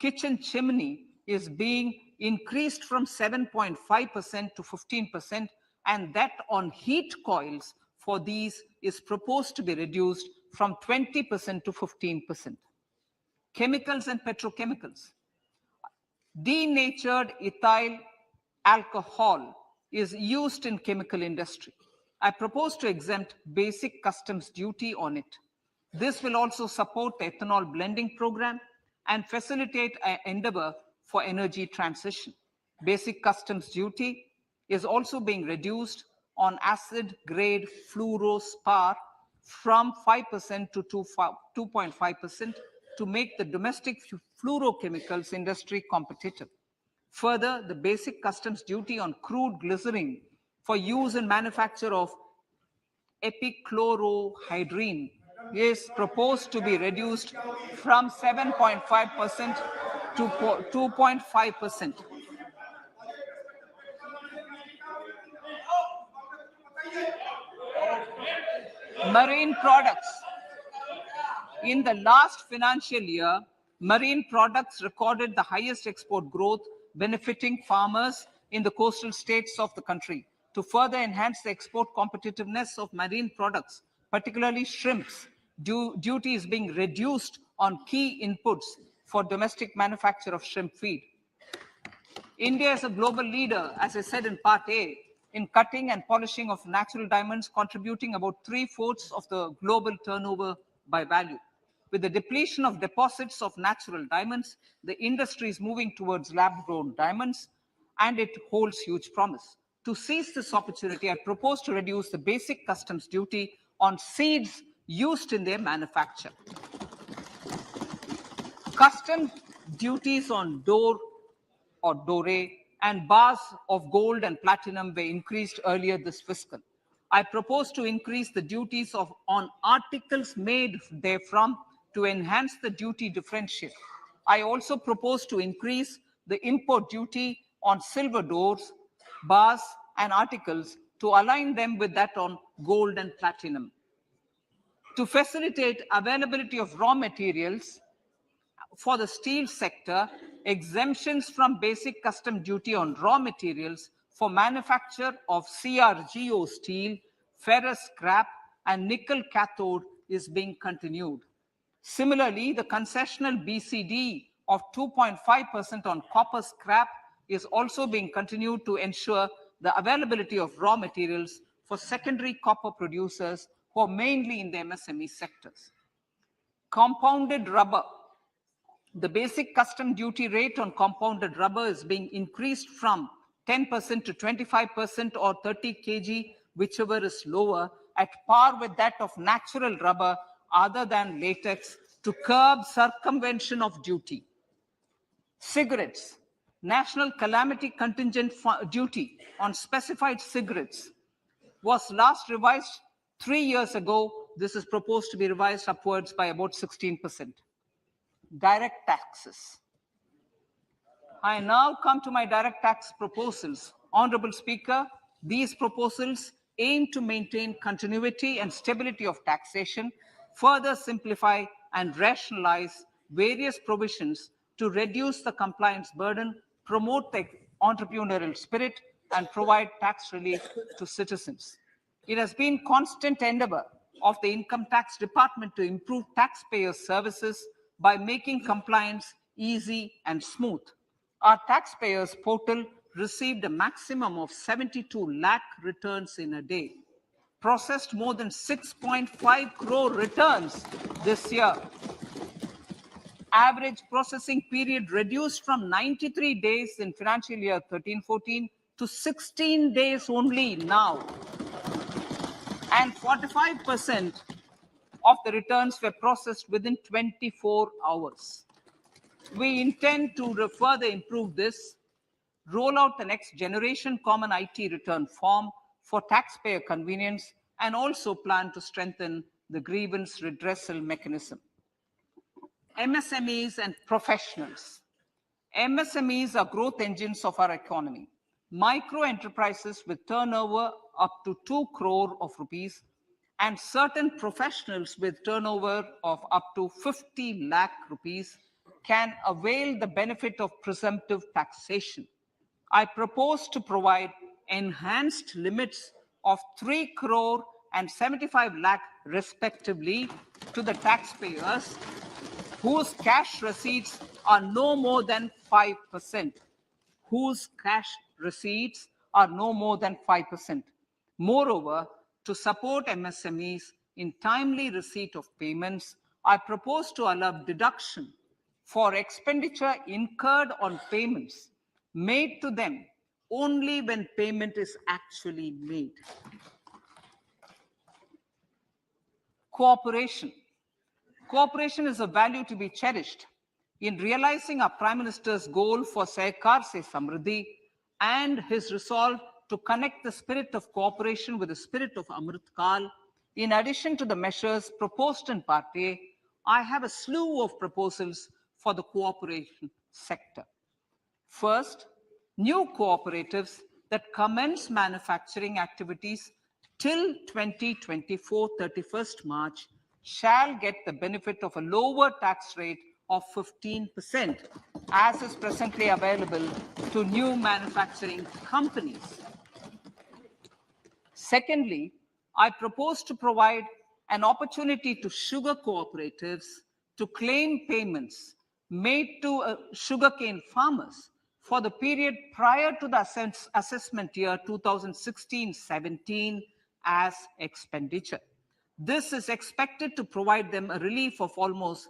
kitchen chimney is being increased from 7.5% to 15%, and that on heat coils for these is proposed to be reduced from 20% to 15%. Chemicals and petrochemicals. Denatured ethyl alcohol is used in chemical industry. I propose to exempt basic customs duty on it. This will also support the ethanol blending program and facilitate an endeavor for energy transition. Basic customs duty is also being reduced on acid-grade fluorospar from 5% to 2.5% to make the domestic fluorochemicals industry competitive. Further, the basic customs duty on crude glycerin for use in manufacture of epichlorohydrin is proposed to be reduced from 7.5% to 2.5%. Marine products. In the last financial year, marine products recorded the highest export growth, benefiting farmers in the coastal states of the country. To further enhance the export competitiveness of marine products, particularly shrimps, duty is being reduced on key inputs for domestic manufacture of shrimp feed. India is a global leader, as I said in part A, in cutting and polishing of natural diamonds, contributing about 3/4 of the global turnover by value. With the depletion of deposits of natural diamonds, the industry is moving towards lab-grown diamonds, and it holds huge promise. To seize this opportunity, I propose to reduce the basic customs duty on seeds used in their manufacture. Customs duties on door or doré and bars of gold and platinum were increased earlier this fiscal. I propose to increase the duties on articles made therefrom to enhance the duty differential. I also propose to increase the import duty on silver doors, bars, and articles to align them with that on gold and platinum. To facilitate availability of raw materials for the steel sector, exemptions from basic custom duty on raw materials for manufacture of CRGO steel, ferrous scrap, and nickel cathode is being continued. Similarly, the concessional BCD of 2.5% on copper scrap is also being continued to ensure the availability of raw materials for secondary copper producers who are mainly in the MSME sectors. Compounded rubber. The basic custom duty rate on compounded rubber is being increased from 10% to 25% or 30 kg, whichever is lower, at par with that of natural rubber other than latex, to curb circumvention of duty. Cigarettes. National calamity contingent duty on specified cigarettes was last revised 3 years ago. This is proposed to be revised upwards by about 16%. Direct taxes. I now come to my direct tax proposals. Honorable Speaker, these proposals aim to maintain continuity and stability of taxation, further simplify and rationalize various provisions to reduce the compliance burden, promote the entrepreneurial spirit, and provide tax relief to citizens. It has been constant endeavor of the Income Tax Department to improve taxpayer services by making compliance easy and smooth. Our taxpayers portal received a maximum of 72 lakh returns in a day, processed more than 6.5 crore returns this year. Average processing period reduced from 93 days in financial year 13-14 to 16 days only now. And 45% of the returns were processed within 24 hours. We intend to further improve this, roll out the next generation common IT return form for taxpayer convenience, and also plan to strengthen the grievance redressal mechanism. MSMEs and professionals. MSMEs are growth engines of our economy. Micro enterprises with turnover up to 2 crore of rupees and certain professionals with turnover of up to 50 lakh rupees can avail the benefit of presumptive taxation. I propose to provide enhanced limits of 3 crore and 75 lakh respectively to the taxpayers whose cash receipts are no more than 5%. Whose cash receipts are no more than 5%. Moreover, to support MSMEs in timely receipt of payments, I propose to allow deduction for expenditure incurred on payments made to them only when payment is actually made. Cooperation. Cooperation is a value to be cherished. In realizing our Prime Minister's goal for Sehkar Se Samriddhi and his resolve to connect the spirit of cooperation with the spirit of Amrit Kal, in addition to the measures proposed in Part A, I have a slew of proposals for the cooperation sector. First, new cooperatives that commence manufacturing activities till 2024, 31st March, shall get the benefit of a lower tax rate of 15%, as is presently available to new manufacturing companies. Secondly, I propose to provide an opportunity to sugar cooperatives to claim payments made to sugarcane farmers for the period prior to the assessment year 2016-17 as expenditure. This is expected to provide them a relief of almost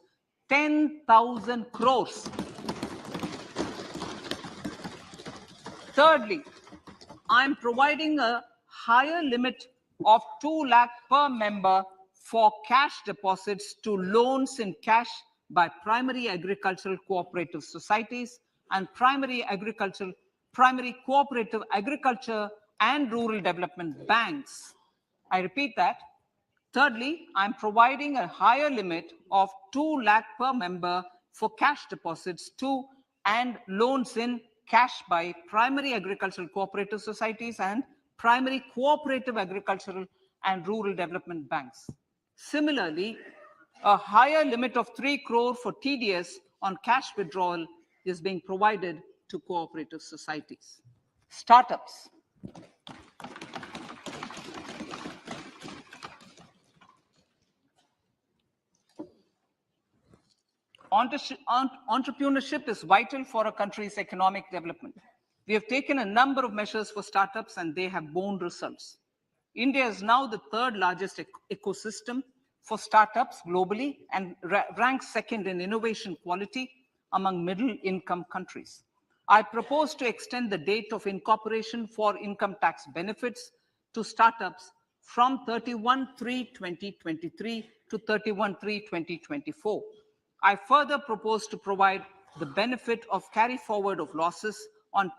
10,000 crores. Thirdly, I'm providing a higher limit of 2 lakh per member for cash deposits to loans in cash by primary agricultural cooperative societies and primary cooperative agriculture and rural development banks. I repeat that. Thirdly, I'm providing a higher limit of 2 lakh per member for cash deposits to and loans in cash by primary agricultural cooperative societies and primary cooperative agricultural and rural development banks. Similarly, a higher limit of 3 crore for TDS on cash withdrawal is being provided to cooperative societies. Startups. Entrepreneurship is vital for a country's economic development. We have taken a number of measures for startups and they have borne results. India is now the third largest ecosystem for startups globally and ranks second in innovation quality among middle-income countries. I propose to extend the date of incorporation for income tax benefits to startups from 31/3/2023 to 31/3/2024. I further propose to provide the benefit of carry forward of losses on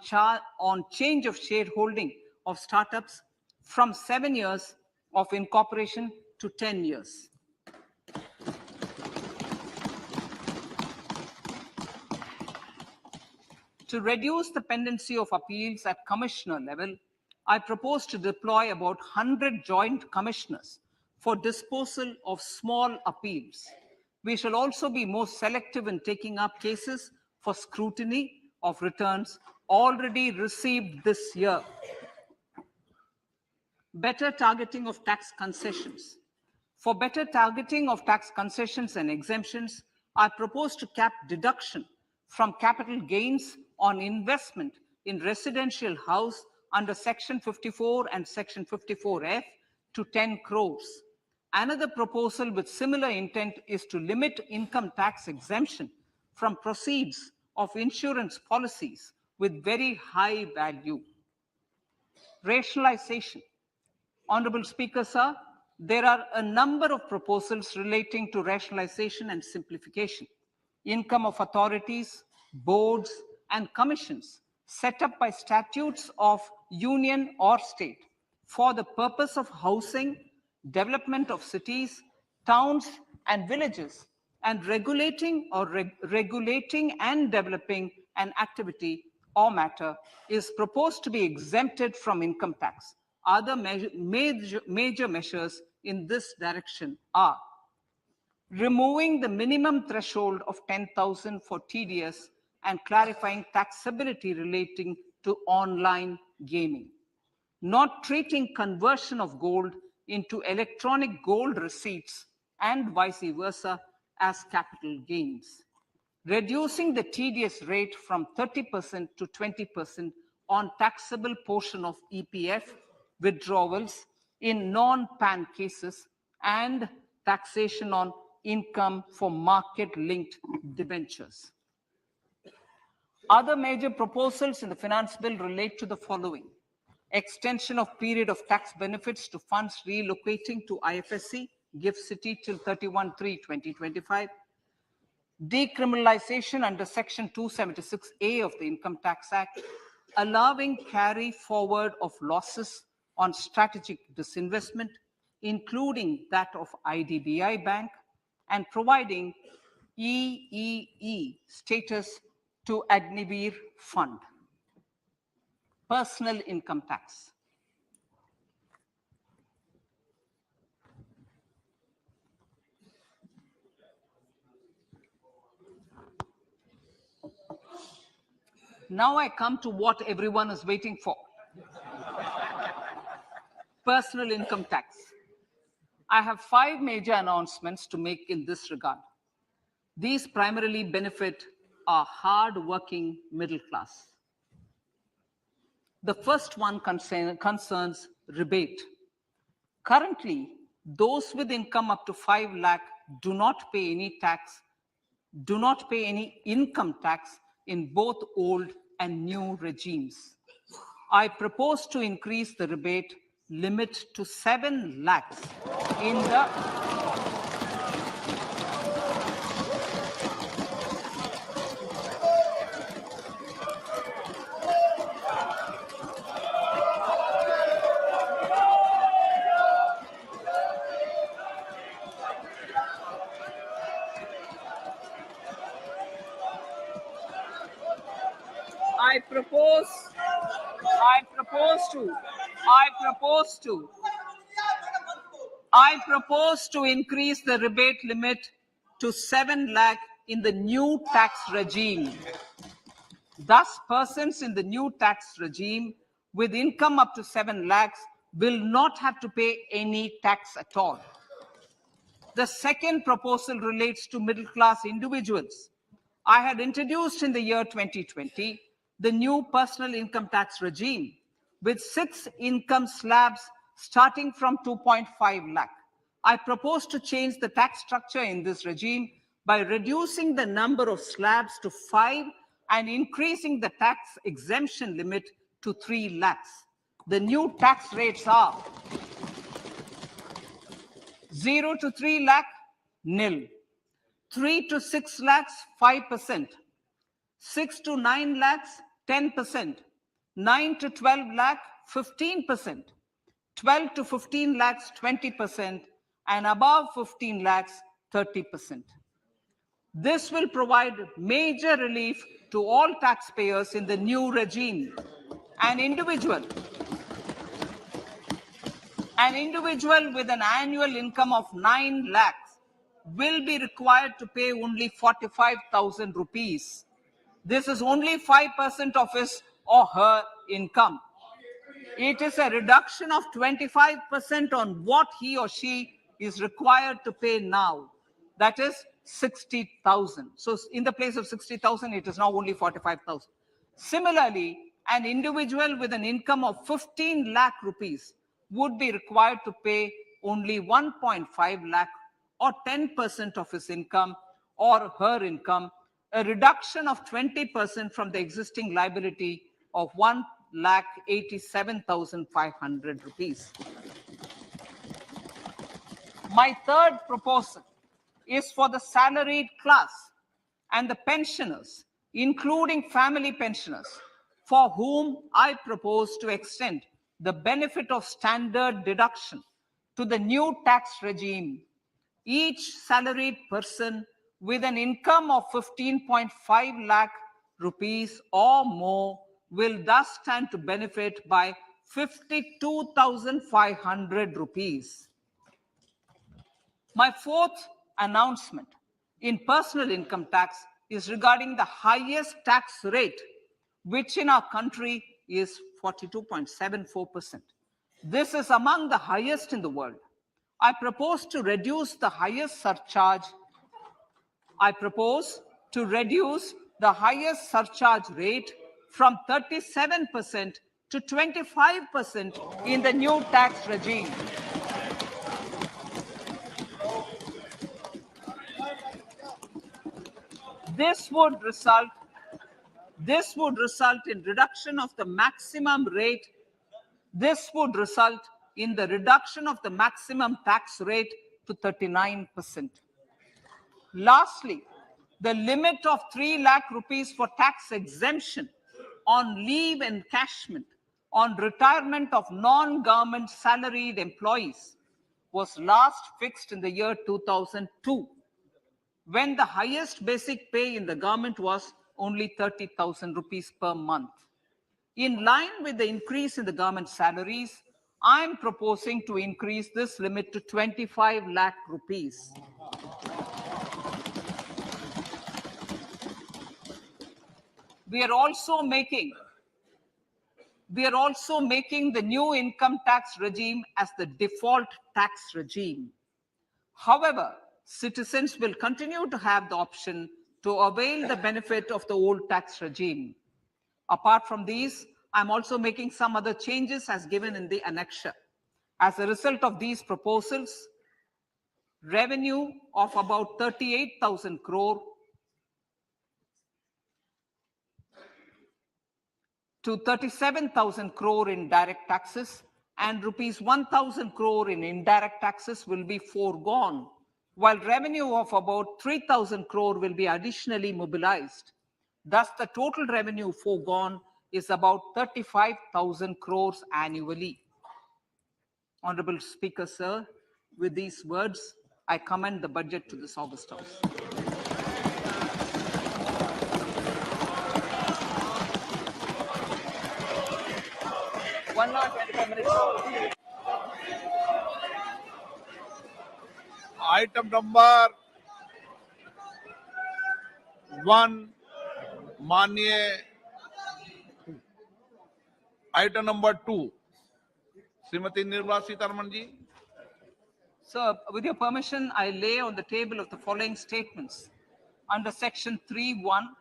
change of shareholding of startups from 7 years of incorporation to 10 years. To reduce the pendency of appeals at commissioner level, I propose to deploy about 100 joint commissioners for disposal of small appeals. We shall also be more selective in taking up cases for scrutiny of returns already received this year. Better targeting of tax concessions. For better targeting of tax concessions and exemptions, I propose to cap deduction from capital gains on investment in residential house under Section 54 and Section 54F to 10 crores. Another proposal with similar intent is to limit income tax exemption from proceeds of insurance policies with very high value. Rationalization. Honorable Speaker, sir, there are a number of proposals relating to rationalization and simplification. Income of authorities, boards, and commissions set up by statutes of union or state for the purpose of housing, development of cities, towns, and villages, and regulating and developing an activity or matter is proposed to be exempted from income tax. Other major measures in this direction are removing the minimum threshold of 10,000 for TDS and clarifying taxability relating to online gaming, not treating conversion of gold into electronic gold receipts and vice versa as capital gains, reducing the TDS rate from 30% to 20% on taxable portion of EPF withdrawals in non-PAN cases, and taxation on income for market-linked debentures. Other major proposals in the finance bill relate to the following: extension of period of tax benefits to funds relocating to IFSC, GIFT City till 31/3/2025, decriminalization under Section 276A of the Income Tax Act, allowing carry forward of losses on strategic disinvestment, including that of IDBI Bank, and providing EEE status to Agniveer Fund. Personal income tax. Now I come to what everyone is waiting for. Personal income tax. I have 5 major announcements to make in this regard. These primarily benefit our hard-working middle class. The first one concerns rebate. Currently, those with income up to 5 lakh do not pay any income tax in both old and new regimes. I propose to increase the rebate limit to 7 lakhs in the I propose to I propose to increase the rebate limit to 7 lakh in the new tax regime. Thus, persons in the new tax regime with income up to 7 lakhs will not have to pay any tax at all. The second proposal relates to middle-class individuals. I had introduced in the year 2020 the new personal income tax regime with 6 income slabs starting from 2.5 lakh. I propose to change the tax structure in this regime by reducing the number of slabs to 5 and increasing the tax exemption limit to 3 lakhs. The new tax rates are 0 to 3 lakh, nil. 3 to 6 lakhs, 5%. 6 to 9 lakhs, 10%. 9 to 12 lakh, 15%. 12 to 15 lakhs, 20%. And above 15 lakhs, 30%. This will provide major relief to all taxpayers in the new regime. An individual with an annual income of 9 lakhs will be required to pay only 45,000 rupees. This is only 5% of his or her income. It is a reduction of 25% on what he or she is required to pay now. That is 60,000. So in the place of 60,000, it is now only 45,000. Similarly, an individual with an income of 15 lakh rupees would be required to pay only 1.5 lakh or 10% of his income or her income, a reduction of 20% from the existing liability of 1,87,500 rupees. My third proposal is for the salaried class and the pensioners, including family pensioners, for whom I propose to extend the benefit of standard deduction to the new tax regime. Each salaried person with an income of 15.5 lakh rupees or more will thus stand to benefit by 52,500 rupees. My fourth announcement in personal income tax is regarding the highest tax rate, which in our country is 42.74%. This is among the highest in the world. I propose to reduce the highest surcharge. Rate from 37% to 25% in the new tax regime. This would result in reduction of the maximum rate. This would result in the reduction of the maximum tax rate to 39%. Lastly, the limit of 3 lakh rupees for tax exemption on leave encashment on retirement of non-government salaried employees was last fixed in the year 2002, when the highest basic pay in the government was only 30,000 rupees per month. In line with the increase in the government salaries, I am proposing to increase this limit to 25 lakh rupees. We are also making the new income tax regime as the default tax regime. However, citizens will continue to have the option to avail the benefit of the old tax regime. Apart from these, I'm also making some other changes as given in the annexure. As a result of these proposals, revenue of about 38,000 crore to 37,000 crore in direct taxes and rupees 1,000 crore in indirect taxes will be foregone, while revenue of about 3,000 crore will be additionally mobilized. Thus, the total revenue foregone is about 35,000 crores annually. Honorable Speaker, sir, with these words, I commend the budget to this August House. One more item number 1 माननीय item number 2 Shrimati Nirmala Sitharaman ji. Sir, with your permission, I lay on the table of the following statements. Under Section 3(1)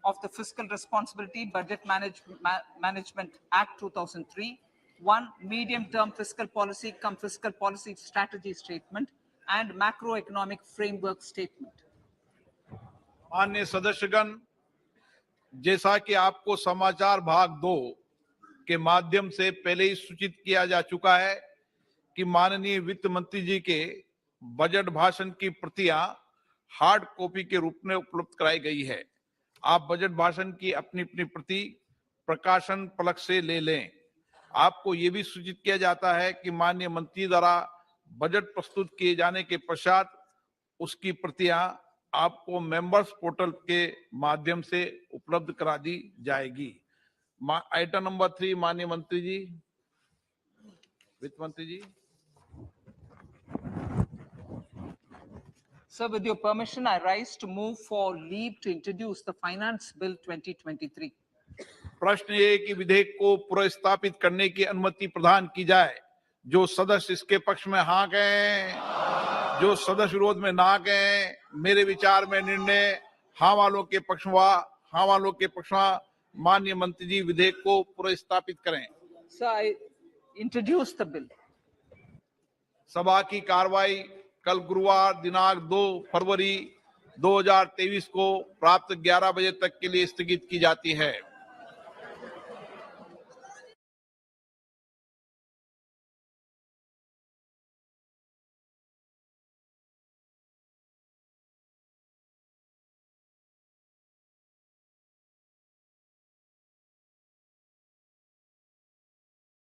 of the Fiscal Responsibility Budget Management Act 2003, 1. Medium-term fiscal policy cum fiscal policy strategy statement and macroeconomic framework statement. माननीय सदस्यगण, जैसा कि आपको समाचार भाग 2 के माध्यम से पहले ही सूचित किया जा चुका है कि माननीय वित्त मंत्री जी के बजट भाषण की प्रतियां हार्ड कॉपी के रूप में उपलब्ध कराई गई है। आप बजट भाषण की अपनी अपनी प्रति प्रकाशन फलक से ले लें। आपको यह भी सूचित किया जाता है कि माननीय मंत्री द्वारा बजट प्रस्तुत किए जाने के पश्चात उसकी प्रतियां आपको मेंबर्स पोर्टल के माध्यम से उपलब्ध करा दी जाएगी। आइटम नंबर 3 माननीय मंत्री जी, वित्त मंत्री जी। Sir, with your permission, I rise to move for leave to introduce the Finance Bill 2023. प्रश्न ये कि विधेयक को पुनर्स्थापित करने की अनुमति प्रदान की जाए। जो सदस्य इसके पक्ष में हाँ कहें, जो सदस्य विरोध में ना कहें। मेरे विचार में निर्णय हाँ वालों के पक्ष में, हाँ वालों के पक्ष में। माननीय मंत्री जी विधेयक को पुनर्स्थापित करें। Sir, I introduce the bill. सभा की कार्रवाई कल गुरुवार दिनांक 2 फरवरी 2023 को प्राप्त 11 बजे तक के लिए स्थगित की जाती है।